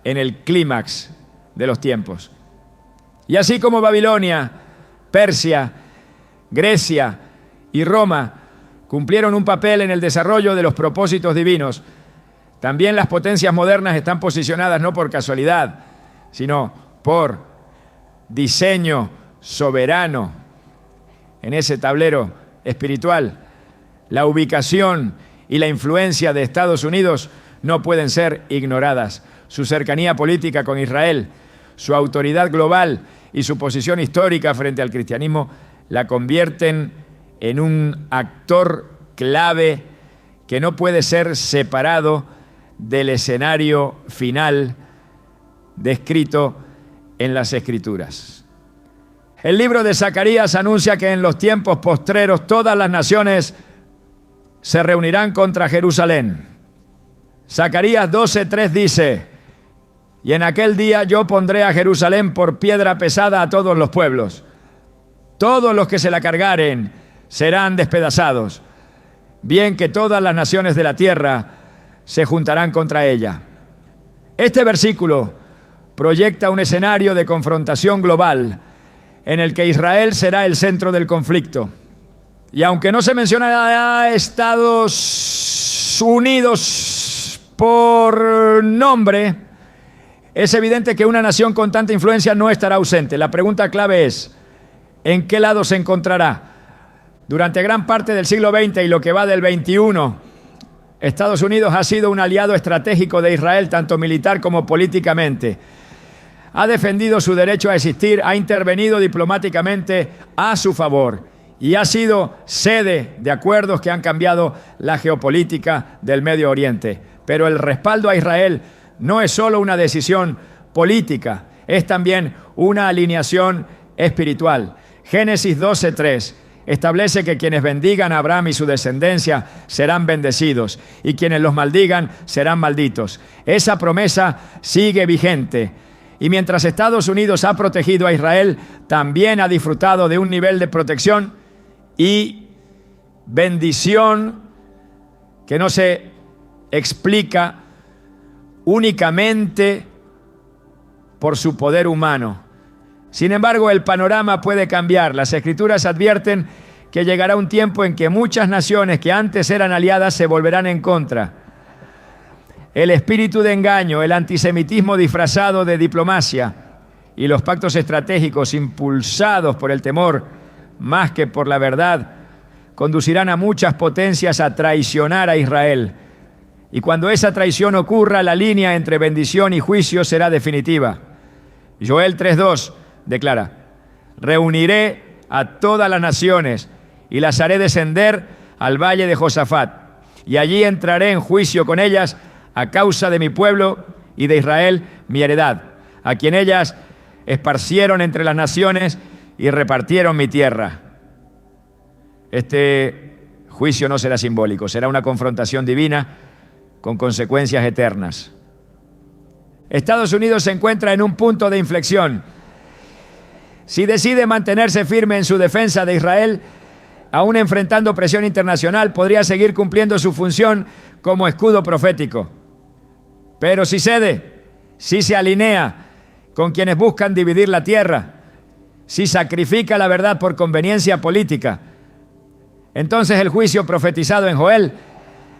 en el clímax de los tiempos. Y así como Babilonia, Persia, Grecia y Roma cumplieron un papel en el desarrollo de los propósitos divinos, también las potencias modernas están posicionadas no por casualidad, sino por diseño soberano en ese tablero espiritual. La ubicación y la influencia de Estados Unidos no pueden ser ignoradas. Su cercanía política con Israel, su autoridad global y su posición histórica frente al cristianismo la convierten en un actor clave que no puede ser separado del escenario final descrito en las Escrituras. El libro de Zacarías anuncia que en los tiempos postreros todas las naciones se reunirán contra Jerusalén. Zacarías 12:3 dice: y en aquel día yo pondré a Jerusalén por piedra pesada a todos los pueblos. Todos los que se la cargaren serán despedazados. Bien que todas las naciones de la tierra se juntarán contra ella. Este versículo proyecta un escenario de confrontación global en el que Israel será el centro del conflicto. Y aunque no se menciona a Estados Unidos por nombre, es evidente que una nación con tanta influencia no estará ausente. La pregunta clave es: ¿en qué lado se encontrará? Durante gran parte del siglo XX y lo que va del XXI, Estados Unidos ha sido un aliado estratégico de Israel, tanto militar como políticamente. Ha defendido su derecho a existir, ha intervenido diplomáticamente a su favor y ha sido sede de acuerdos que han cambiado la geopolítica del Medio Oriente. Pero el respaldo a Israel no es solo una decisión política, es también una alineación espiritual. Génesis 12:3 establece que quienes bendigan a Abraham y su descendencia serán bendecidos, y quienes los maldigan serán malditos. Esa promesa sigue vigente. Y mientras Estados Unidos ha protegido a Israel, también ha disfrutado de un nivel de protección y bendición que no se explica únicamente por su poder humano. Sin embargo, el panorama puede cambiar. Las Escrituras advierten que llegará un tiempo en que muchas naciones que antes eran aliadas se volverán en contra. El espíritu de engaño, el antisemitismo disfrazado de diplomacia y los pactos estratégicos impulsados por el temor más que por la verdad conducirán a muchas potencias a traicionar a Israel. Y cuando esa traición ocurra, la línea entre bendición y juicio será definitiva. Joel 3:2 declara: reuniré a todas las naciones y las haré descender al valle de Josafat, y allí entraré en juicio con ellas a causa de mi pueblo y de Israel, mi heredad, a quien ellas esparcieron entre las naciones y repartieron mi tierra. Este juicio no será simbólico, será una confrontación divina con consecuencias eternas. Estados Unidos se encuentra en un punto de inflexión. Si decide mantenerse firme en su defensa de Israel, aún enfrentando presión internacional, podría seguir cumpliendo su función como escudo profético. Pero si cede, si se alinea con quienes buscan dividir la tierra, si sacrifica la verdad por conveniencia política, entonces el juicio profetizado en Joel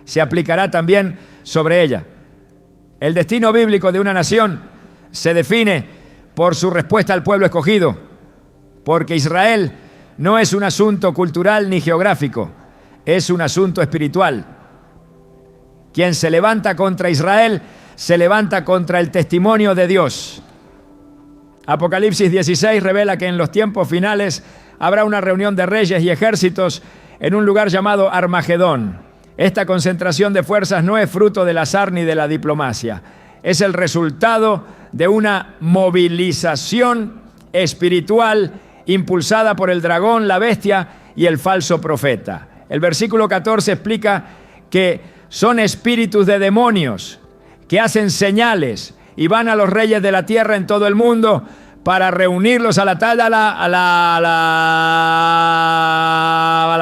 se aplicará también sobre ella. El destino bíblico de una nación se define por su respuesta al pueblo escogido, porque Israel no es un asunto cultural ni geográfico, es un asunto espiritual. Quien se levanta contra Israel se levanta contra el testimonio de Dios. Apocalipsis 16 revela que en los tiempos finales habrá una reunión de reyes y ejércitos en un lugar llamado Armagedón. Esta concentración de fuerzas no es fruto del azar ni de la diplomacia. Es el resultado de una movilización espiritual impulsada por el dragón, la bestia y el falso profeta. El versículo 14 explica que son espíritus de demonios que hacen señales y van a los reyes de la tierra en todo el mundo para reunirlos a la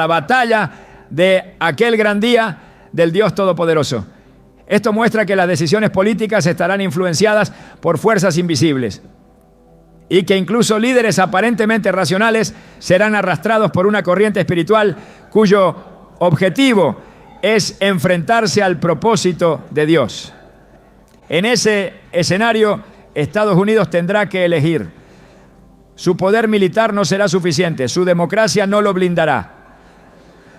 batalla de aquel gran día del Dios Todopoderoso. Esto muestra que las decisiones políticas estarán influenciadas por fuerzas invisibles y que incluso líderes aparentemente racionales serán arrastrados por una corriente espiritual cuyo objetivo es enfrentarse al propósito de Dios. En ese escenario, Estados Unidos tendrá que elegir. Su poder militar no será suficiente, su democracia no lo blindará.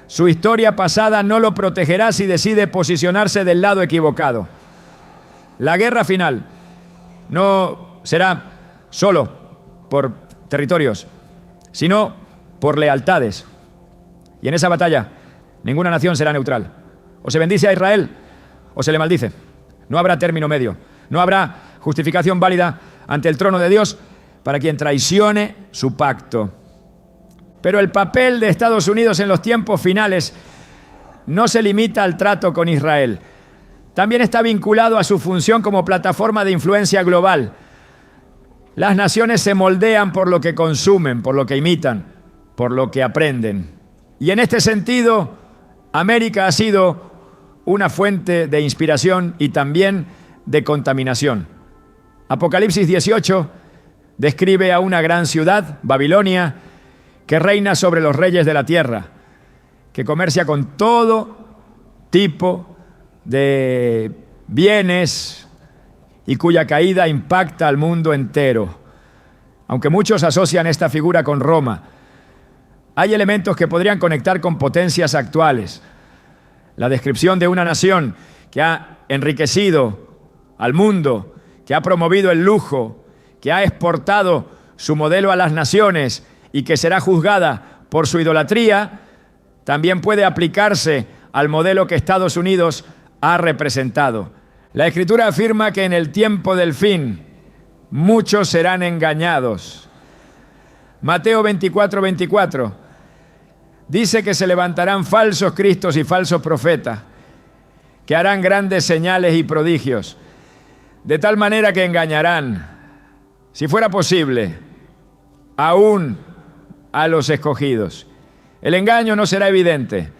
Su historia pasada no lo protegerá si decide posicionarse del lado equivocado. La guerra final no será solo por territorios, sino por lealtades. Y en esa batalla, ninguna nación será neutral. O se bendice a Israel o se le maldice. No habrá término medio. No habrá justificación válida ante el trono de Dios para quien traicione su pacto. Pero el papel de Estados Unidos en los tiempos finales no se limita al trato con Israel. También está vinculado a su función como plataforma de influencia global. Las naciones se moldean por lo que consumen, por lo que imitan, por lo que aprenden. Y en este sentido, América ha sido una fuente de inspiración y también de contaminación. Apocalipsis 18 describe a una gran ciudad, Babilonia, que reina sobre los reyes de la tierra, que comercia con todo tipo de bienes y cuya caída impacta al mundo entero. Aunque muchos asocian esta figura con Roma, hay elementos que podrían conectar con potencias actuales. La descripción de una nación que ha enriquecido al mundo, que ha promovido el lujo, que ha exportado su modelo a las naciones y que será juzgada por su idolatría, también puede aplicarse al modelo que Estados Unidos ha representado. La Escritura afirma que en el tiempo del fin muchos serán engañados. Mateo 24:24 dice que se levantarán falsos cristos y falsos profetas, que harán grandes señales y prodigios, de tal manera que engañarán, si fuera posible, aún a los escogidos. El engaño no será evidente,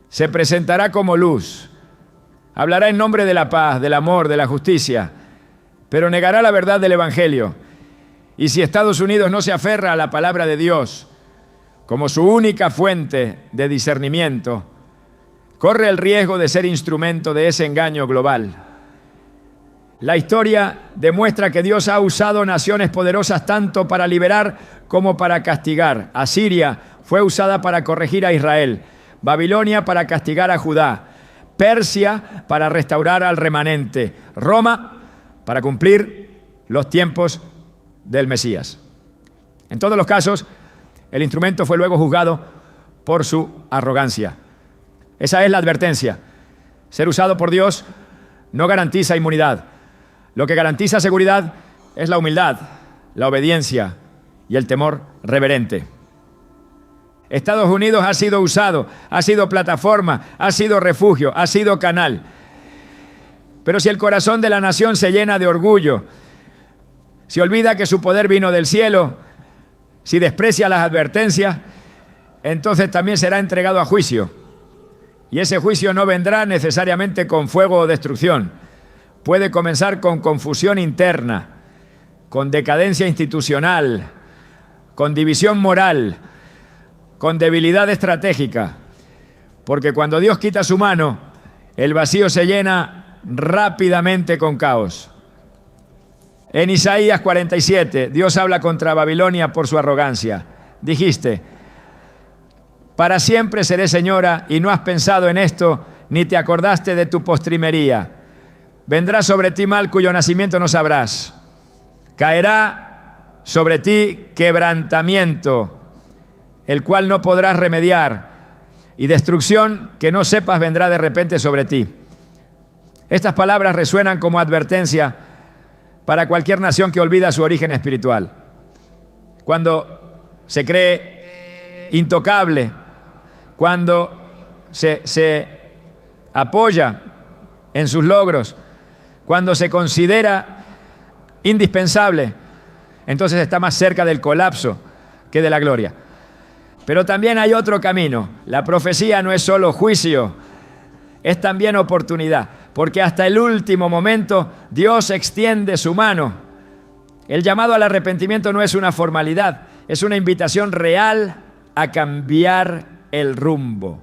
se presentará como luz, hablará en nombre de la paz, del amor, de la justicia, pero negará la verdad del Evangelio. Y si Estados Unidos no se aferra a la palabra de Dios como su única fuente de discernimiento, corre el riesgo de ser instrumento de ese engaño global. La historia demuestra que Dios ha usado naciones poderosas tanto para liberar como para castigar. Asiria fue usada para corregir a Israel, Babilonia para castigar a Judá, Persia para restaurar al remanente, Roma para cumplir los tiempos del Mesías. En todos los casos, el instrumento fue luego juzgado por su arrogancia. Esa es la advertencia. Ser usado por Dios no garantiza inmunidad. Lo que garantiza seguridad es la humildad, la obediencia y el temor reverente. Estados Unidos ha sido usado, ha sido plataforma, ha sido refugio, ha sido canal. Pero si el corazón de la nación se llena de orgullo, si olvida que su poder vino del cielo, si desprecia las advertencias, entonces también será entregado a juicio. Y ese juicio no vendrá necesariamente con fuego o destrucción. Puede comenzar con confusión interna, con decadencia institucional, con división moral, con debilidad estratégica. Porque cuando Dios quita su mano, el vacío se llena rápidamente con caos. En Isaías 47, Dios habla contra Babilonia por su arrogancia. Dijiste: para siempre seré señora, y no has pensado en esto, ni te acordaste de tu postrimería. Vendrá sobre ti mal cuyo nacimiento no sabrás. Caerá sobre ti quebrantamiento, el cual no podrás remediar, y destrucción que no sepas vendrá de repente sobre ti. Estas palabras resuenan como advertencia para cualquier nación que olvida su origen espiritual. Cuando se cree intocable, cuando se apoya en sus logros, cuando se considera indispensable, entonces está más cerca del colapso que de la gloria. Pero también hay otro camino. La profecía no es solo juicio, es también oportunidad, porque hasta el último momento Dios extiende su mano. El llamado al arrepentimiento no es una formalidad, es una invitación real a cambiar el rumbo.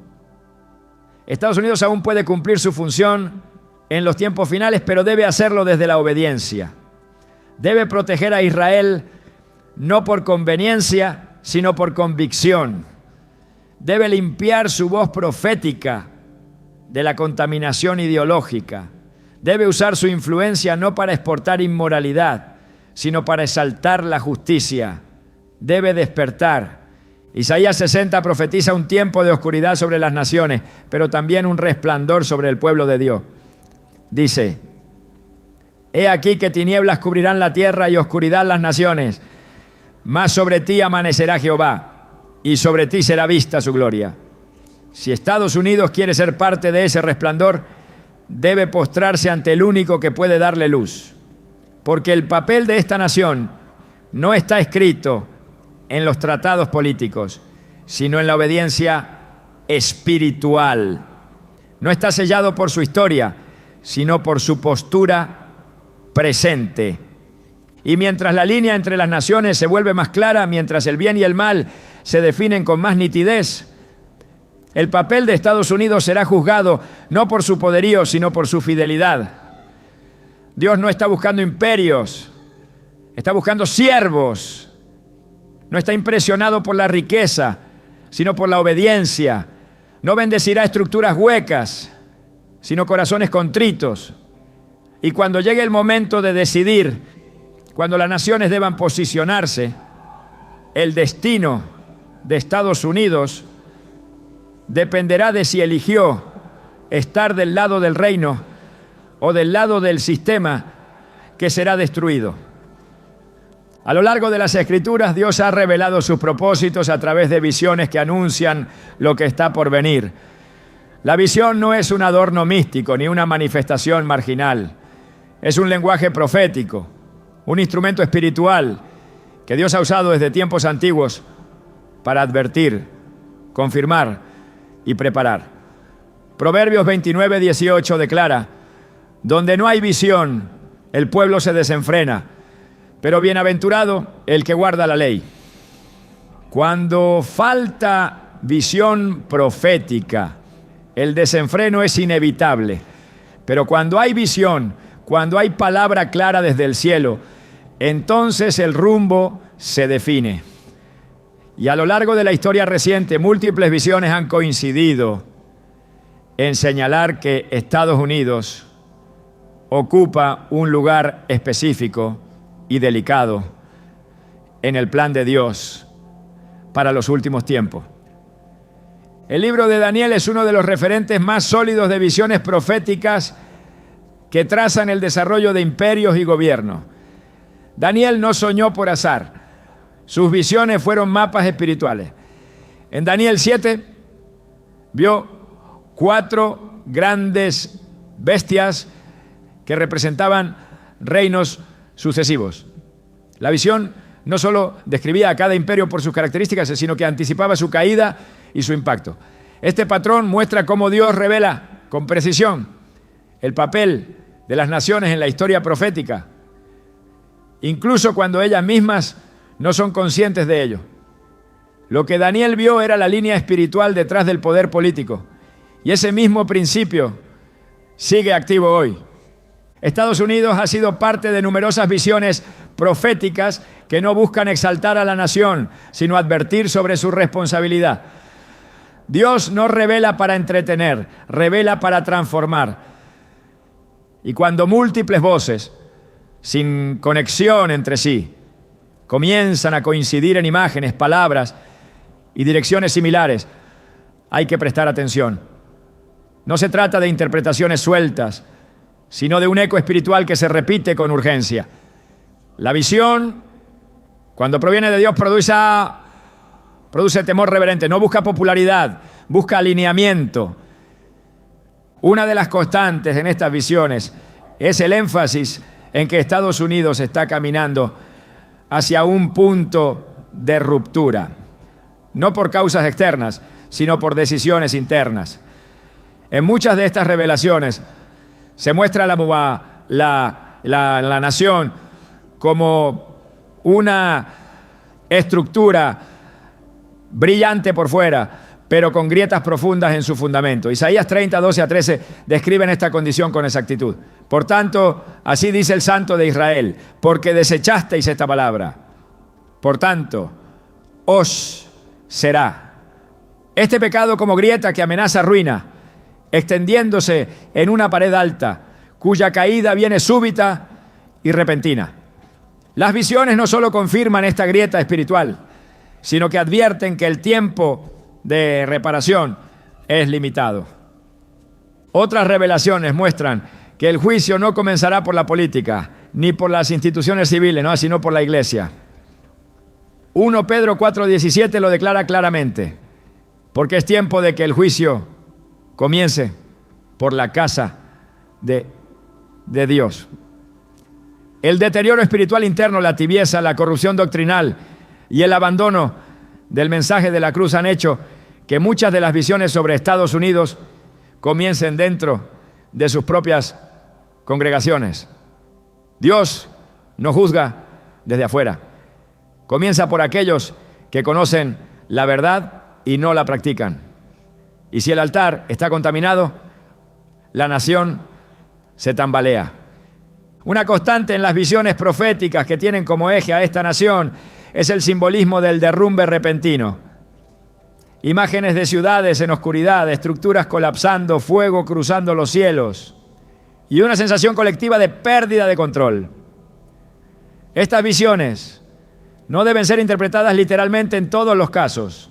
Estados Unidos aún puede cumplir su función en los tiempos finales, pero debe hacerlo desde la obediencia. Debe proteger a Israel no por conveniencia, sino por convicción. Debe limpiar su voz profética de la contaminación ideológica. Debe usar su influencia no para exportar inmoralidad, sino para exaltar la justicia. Debe despertar Isaías 60 profetiza un tiempo de oscuridad sobre las naciones, pero también un resplandor sobre el pueblo de Dios. Dice: he aquí que tinieblas cubrirán la tierra y oscuridad las naciones, mas sobre ti amanecerá Jehová, y sobre ti será vista su gloria. Si Estados Unidos quiere ser parte de ese resplandor, debe postrarse ante el único que puede darle luz, porque el papel de esta nación no está escrito en los tratados políticos, sino en la obediencia espiritual. No está sellado por su historia, sino por su postura presente. Y mientras la línea entre las naciones se vuelve más clara, mientras el bien y el mal se definen con más nitidez, el papel de Estados Unidos será juzgado no por su poderío, sino por su fidelidad. Dios no está buscando imperios, está buscando siervos. No está impresionado por la riqueza, sino por la obediencia. No bendecirá estructuras huecas, sino corazones contritos. Y cuando llegue el momento de decidir, cuando las naciones deban posicionarse, el destino de Estados Unidos dependerá de si eligió estar del lado del reino o del lado del sistema que será destruido. A lo largo de las Escrituras, Dios ha revelado sus propósitos a través de visiones que anuncian lo que está por venir. La visión no es un adorno místico ni una manifestación marginal. Es un lenguaje profético, un instrumento espiritual que Dios ha usado desde tiempos antiguos para advertir, confirmar y preparar. Proverbios 29:18 declara: donde no hay visión, el pueblo se desenfrena, pero bienaventurado el que guarda la ley. Cuando falta visión profética, el desenfreno es inevitable. Pero cuando hay visión, cuando hay palabra clara desde el cielo, entonces el rumbo se define. Y a lo largo de la historia reciente, múltiples visiones han coincidido en señalar que Estados Unidos ocupa un lugar específico y delicado en el plan de Dios para los últimos tiempos. El libro de Daniel es uno de los referentes más sólidos de visiones proféticas que trazan el desarrollo de imperios y gobiernos. Daniel no soñó por azar. Sus visiones fueron mapas espirituales. En Daniel 7 vio 4 grandes bestias que representaban reinos sucesivos. La visión no solo describía a cada imperio por sus características, sino que anticipaba su caída y su impacto. Este patrón muestra cómo Dios revela con precisión el papel de las naciones en la historia profética, incluso cuando ellas mismas no son conscientes de ello. Lo que Daniel vio era la línea espiritual detrás del poder político, y ese mismo principio sigue activo hoy. Estados Unidos ha sido parte de numerosas visiones proféticas que no buscan exaltar a la nación, sino advertir sobre su responsabilidad. Dios no revela para entretener, revela para transformar. Y cuando múltiples voces, sin conexión entre sí, comienzan a coincidir en imágenes, palabras y direcciones similares, hay que prestar atención. No se trata de interpretaciones sueltas, sino de un eco espiritual que se repite con urgencia. La visión, cuando proviene de Dios, produce temor reverente, no busca popularidad, busca alineamiento. Una de las constantes en estas visiones es el énfasis en que Estados Unidos está caminando hacia un punto de ruptura, no por causas externas, sino por decisiones internas. En muchas de estas revelaciones se muestra la nación como una estructura brillante por fuera, pero con grietas profundas en su fundamento. Isaías 30, 12 a 13 describen esta condición con exactitud. Por tanto, así dice el Santo de Israel, porque desechasteis esta palabra. Por tanto, os será. Este pecado como grieta que amenaza ruina, extendiéndose en una pared alta, cuya caída viene súbita y repentina. Las visiones no solo confirman esta grieta espiritual, sino que advierten que el tiempo de reparación es limitado. Otras revelaciones muestran que el juicio no comenzará por la política, ni por las instituciones civiles, ¿no?, sino por la iglesia. 1 Pedro 4:17 lo declara claramente, porque es tiempo de que el juicio comience por la casa de Dios. El deterioro espiritual interno, la tibieza, la corrupción doctrinal y el abandono del mensaje de la cruz han hecho que muchas de las visiones sobre Estados Unidos comiencen dentro de sus propias congregaciones. Dios no juzga desde afuera. Comienza por aquellos que conocen la verdad y no la practican. Y si el altar está contaminado, la nación se tambalea. Una constante en las visiones proféticas que tienen como eje a esta nación es el simbolismo del derrumbe repentino. Imágenes de ciudades en oscuridad, estructuras colapsando, fuego cruzando los cielos y una sensación colectiva de pérdida de control. Estas visiones no deben ser interpretadas literalmente en todos los casos,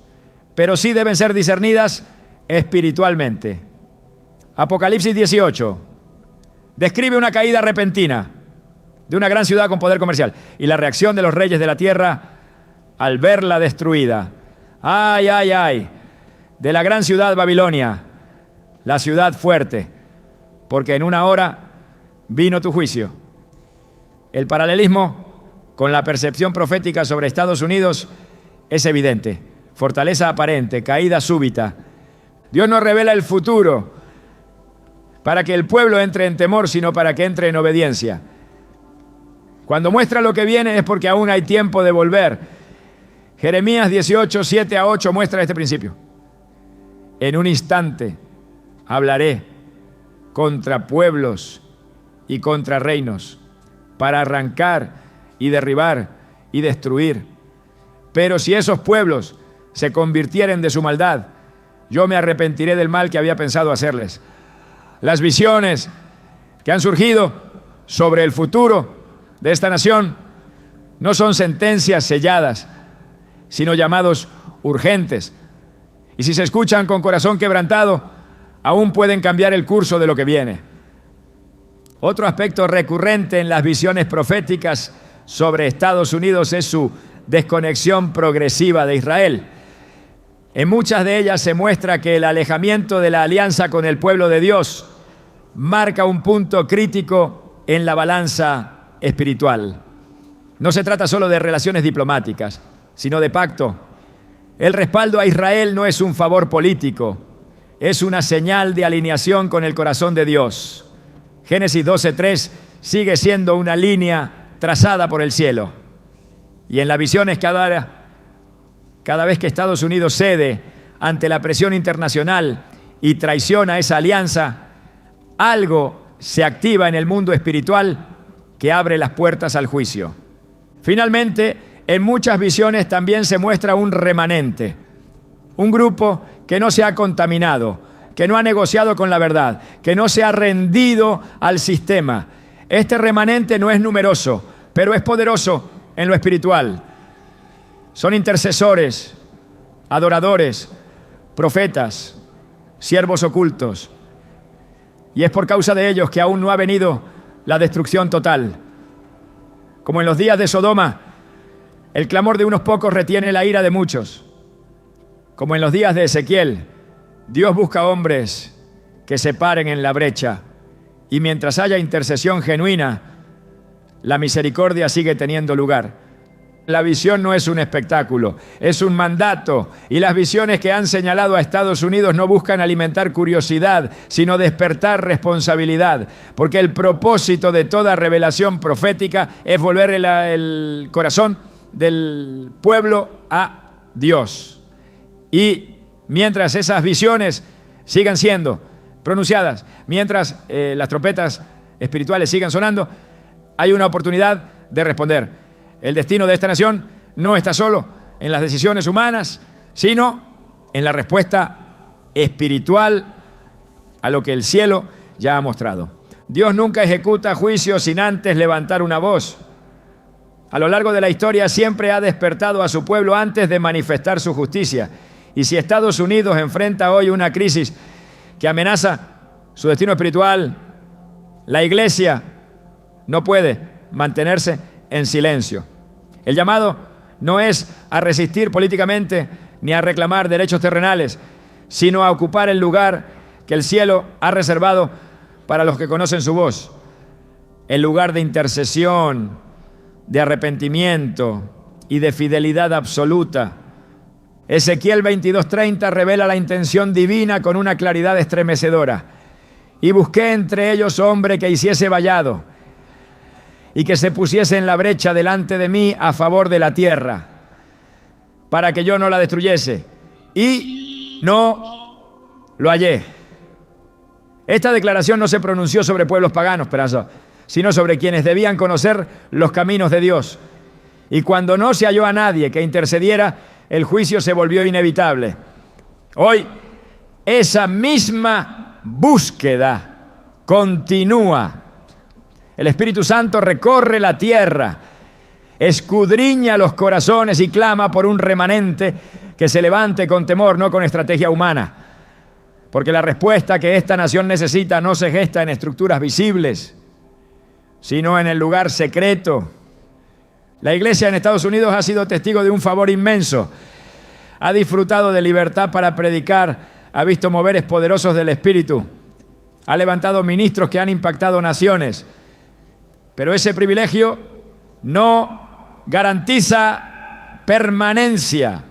pero sí deben ser discernidas espiritualmente. Apocalipsis 18 describe una caída repentina de una gran ciudad con poder comercial y la reacción de los reyes de la tierra al verla destruida. ¡Ay, ay, ay! De la gran ciudad Babilonia, la ciudad fuerte, porque en una hora vino tu juicio. El paralelismo con la percepción profética sobre Estados Unidos es evidente. Fortaleza aparente, caída súbita. Dios no revela el futuro para que el pueblo entre en temor, sino para que entre en obediencia. Cuando muestra lo que viene es porque aún hay tiempo de volver. Jeremías 18, 7-8 muestra este principio. En un instante hablaré contra pueblos y contra reinos para arrancar y derribar y destruir. Pero si esos pueblos se convirtieren de su maldad, yo me arrepentiré del mal que había pensado hacerles. Las visiones que han surgido sobre el futuro de esta nación no son sentencias selladas, sino llamados urgentes. Y si se escuchan con corazón quebrantado, aún pueden cambiar el curso de lo que viene. Otro aspecto recurrente en las visiones proféticas sobre Estados Unidos es su desconexión progresiva de Israel. En muchas de ellas se muestra que el alejamiento de la alianza con el pueblo de Dios marca un punto crítico en la balanza espiritual. No se trata solo de relaciones diplomáticas, sino de pacto. El respaldo a Israel no es un favor político, es una señal de alineación con el corazón de Dios. Génesis 12:3 sigue siendo una línea trazada por el cielo. Y en las visiones cada vez que Estados Unidos cede ante la presión internacional y traiciona esa alianza, algo se activa en el mundo espiritual que abre las puertas al juicio. Finalmente, en muchas visiones también se muestra un remanente, un grupo que no se ha contaminado, que no ha negociado con la verdad, que no se ha rendido al sistema. Este remanente no es numeroso, pero es poderoso en lo espiritual. Son intercesores, adoradores, profetas, siervos ocultos. Y es por causa de ellos que aún no ha venido la destrucción total. Como en los días de Sodoma, el clamor de unos pocos retiene la ira de muchos. Como en los días de Ezequiel, Dios busca hombres que se paren en la brecha. Y mientras haya intercesión genuina, la misericordia sigue teniendo lugar. La visión no es un espectáculo, es un mandato. Y las visiones que han señalado a Estados Unidos no buscan alimentar curiosidad, sino despertar responsabilidad. Porque el propósito de toda revelación profética es volver el corazón del pueblo a Dios. Y mientras esas visiones sigan siendo pronunciadas, mientras las trompetas espirituales sigan sonando, hay una oportunidad de responder. El destino de esta nación no está solo en las decisiones humanas, sino en la respuesta espiritual a lo que el cielo ya ha mostrado. Dios nunca ejecuta juicio sin antes levantar una voz. A lo largo de la historia siempre ha despertado a su pueblo antes de manifestar su justicia. Y si Estados Unidos enfrenta hoy una crisis que amenaza su destino espiritual, la Iglesia no puede mantenerse en silencio. El llamado no es a resistir políticamente ni a reclamar derechos terrenales, sino a ocupar el lugar que el cielo ha reservado para los que conocen su voz. El lugar de intercesión, de arrepentimiento y de fidelidad absoluta. Ezequiel 22:30 revela la intención divina con una claridad estremecedora. Y busqué entre ellos hombre que hiciese vallado y que se pusiese en la brecha delante de mí a favor de la tierra, para que yo no la destruyese. Y no lo hallé. Esta declaración no se pronunció sobre pueblos paganos, sino sobre quienes debían conocer los caminos de Dios. Y cuando no se halló a nadie que intercediera, el juicio se volvió inevitable. Hoy, esa misma búsqueda continúa. El Espíritu Santo recorre la tierra, escudriña los corazones y clama por un remanente que se levante con temor, no con estrategia humana. Porque la respuesta que esta nación necesita no se gesta en estructuras visibles, sino en el lugar secreto. La Iglesia en Estados Unidos ha sido testigo de un favor inmenso. Ha disfrutado de libertad para predicar, ha visto moveres poderosos del Espíritu, ha levantado ministros que han impactado naciones. Pero ese privilegio no garantiza permanencia.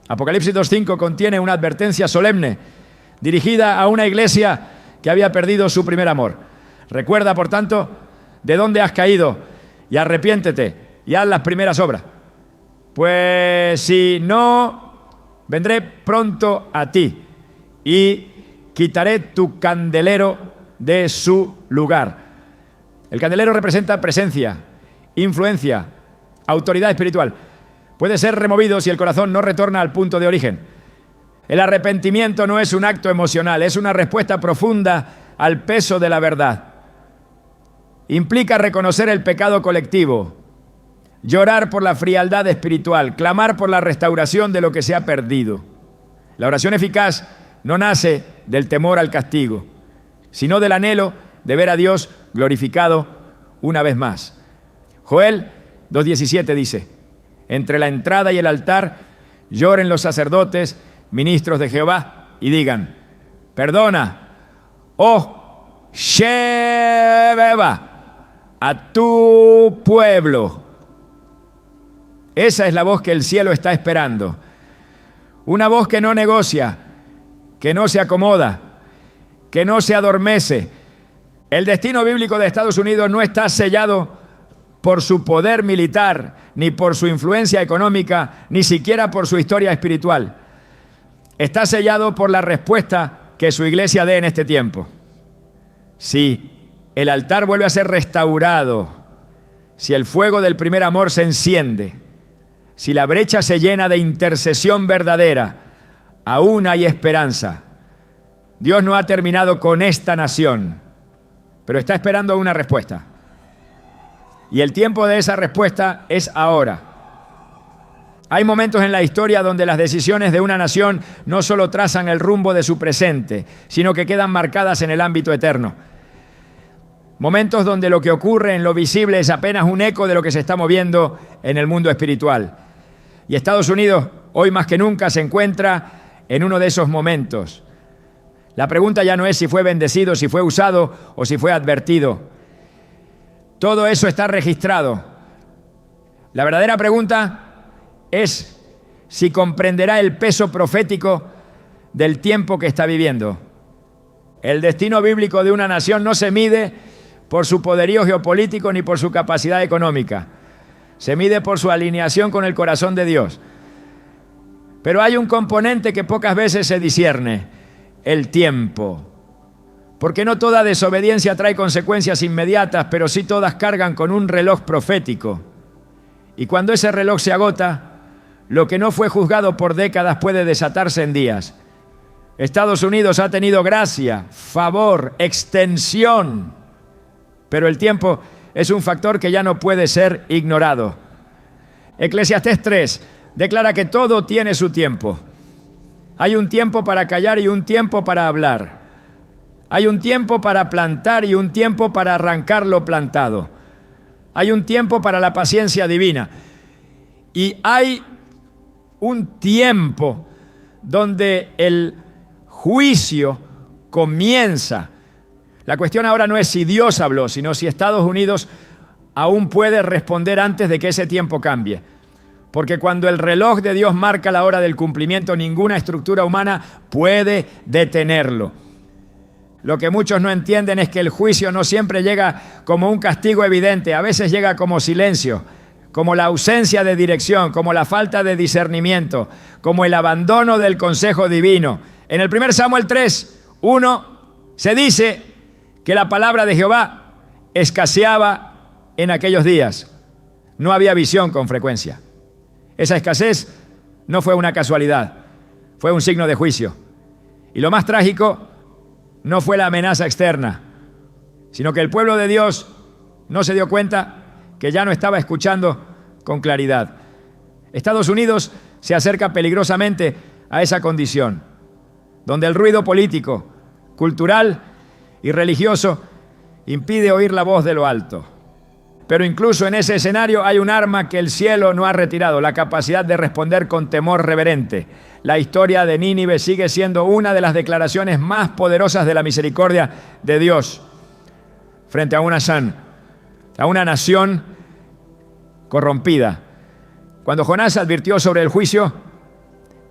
Apocalipsis 2:5 contiene una advertencia solemne dirigida a una iglesia que había perdido su primer amor. Recuerda, por tanto, de dónde has caído y arrepiéntete y haz las primeras obras. Pues si no, vendré pronto a ti y quitaré tu candelero de su lugar. El candelero representa presencia, influencia, autoridad espiritual. Puede ser removido si el corazón no retorna al punto de origen. El arrepentimiento no es un acto emocional, es una respuesta profunda al peso de la verdad. Implica reconocer el pecado colectivo, llorar por la frialdad espiritual, clamar por la restauración de lo que se ha perdido. La oración eficaz no nace del temor al castigo, sino del anhelo de ver a Dios glorificado una vez más. Joel 2:17 dice: entre la entrada y el altar lloren los sacerdotes, ministros de Jehová, y digan: perdona, oh Shebeba, a tu pueblo. Esa es la voz que el cielo está esperando. Una voz que no negocia, que no se acomoda, que no se adormece. El destino bíblico de Estados Unidos no está sellado por su poder militar, ni por su influencia económica, ni siquiera por su historia espiritual. Está sellado por la respuesta que su iglesia dé en este tiempo. Si el altar vuelve a ser restaurado, si el fuego del primer amor se enciende, si la brecha se llena de intercesión verdadera, aún hay esperanza. Dios no ha terminado con esta nación, pero está esperando una respuesta. Y el tiempo de esa respuesta es ahora. Hay momentos en la historia donde las decisiones de una nación no solo trazan el rumbo de su presente, sino que quedan marcadas en el ámbito eterno. Momentos donde lo que ocurre en lo visible es apenas un eco de lo que se está moviendo en el mundo espiritual. Y Estados Unidos, hoy más que nunca, se encuentra en uno de esos momentos. La pregunta ya no es si fue bendecido, si fue usado o si fue advertido. Todo eso está registrado. La verdadera pregunta es si comprenderá el peso profético del tiempo que está viviendo. El destino bíblico de una nación no se mide por su poderío geopolítico ni por su capacidad económica. Se mide por su alineación con el corazón de Dios. Pero hay un componente que pocas veces se discierne: el tiempo. Porque no toda desobediencia trae consecuencias inmediatas, pero sí todas cargan con un reloj profético. Y cuando ese reloj se agota, lo que no fue juzgado por décadas puede desatarse en días. Estados Unidos ha tenido gracia, favor, extensión, pero el tiempo es un factor que ya no puede ser ignorado. Eclesiastés 3 declara que todo tiene su tiempo. Hay un tiempo para callar y un tiempo para hablar. Hay un tiempo para plantar y un tiempo para arrancar lo plantado. Hay un tiempo para la paciencia divina. Y hay un tiempo donde el juicio comienza. La cuestión ahora no es si Dios habló, sino si Estados Unidos aún puede responder antes de que ese tiempo cambie. Porque cuando el reloj de Dios marca la hora del cumplimiento, ninguna estructura humana puede detenerlo. Lo que muchos no entienden es que el juicio no siempre llega como un castigo evidente, a veces llega como silencio, como la ausencia de dirección, como la falta de discernimiento, como el abandono del consejo divino. En el 1 Samuel 3:1 se dice que la palabra de Jehová escaseaba en aquellos días. No había visión con frecuencia. Esa escasez no fue una casualidad, fue un signo de juicio. Y lo más trágico no fue la amenaza externa, sino que el pueblo de Dios no se dio cuenta que ya no estaba escuchando con claridad. Estados Unidos se acerca peligrosamente a esa condición, donde el ruido político, cultural y religioso impide oír la voz de lo alto. Pero incluso en ese escenario hay un arma que el cielo no ha retirado, la capacidad de responder con temor reverente. La historia de Nínive sigue siendo una de las declaraciones más poderosas de la misericordia de Dios frente a una nación corrompida. Cuando Jonás advirtió sobre el juicio,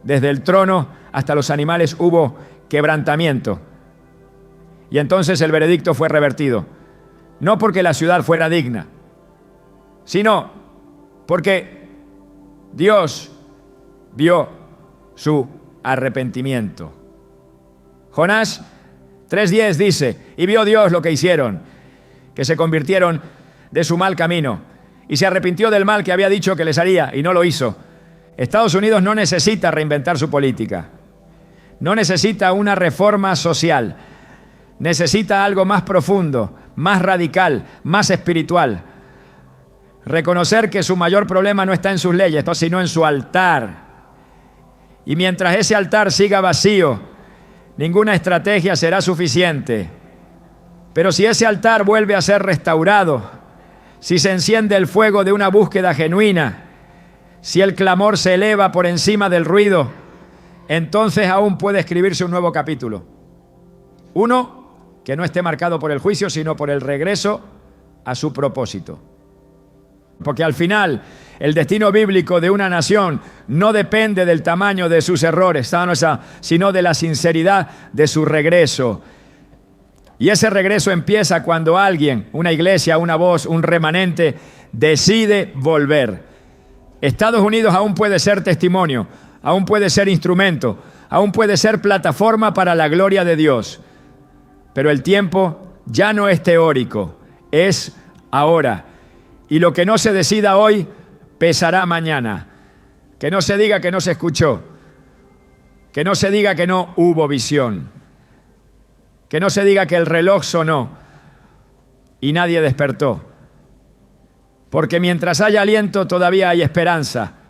desde el trono hasta los animales hubo quebrantamiento. Y entonces el veredicto fue revertido. No porque la ciudad fuera digna, sino porque Dios vio su arrepentimiento. Jonás 3:10 dice, y vio Dios lo que hicieron, que se convirtieron de su mal camino, y se arrepintió del mal que había dicho que les haría, y no lo hizo. Estados Unidos no necesita reinventar su política, no necesita una reforma social, necesita algo más profundo, más radical, más espiritual. Reconocer que su mayor problema no está en sus leyes, sino en su altar. Y mientras ese altar siga vacío, ninguna estrategia será suficiente. Pero si ese altar vuelve a ser restaurado, si se enciende el fuego de una búsqueda genuina, si el clamor se eleva por encima del ruido, entonces aún puede escribirse un nuevo capítulo. Uno que no esté marcado por el juicio, sino por el regreso a su propósito. Porque al final, el destino bíblico de una nación no depende del tamaño de sus errores, sino de la sinceridad de su regreso. Y ese regreso empieza cuando alguien, una iglesia, una voz, un remanente, decide volver. Estados Unidos aún puede ser testimonio, aún puede ser instrumento, aún puede ser plataforma para la gloria de Dios. Pero el tiempo ya no es teórico, es ahora. Y lo que no se decida hoy, pesará mañana. Que no se diga que no se escuchó. Que no se diga que no hubo visión. Que no se diga que el reloj sonó y nadie despertó. Porque mientras haya aliento todavía hay esperanza.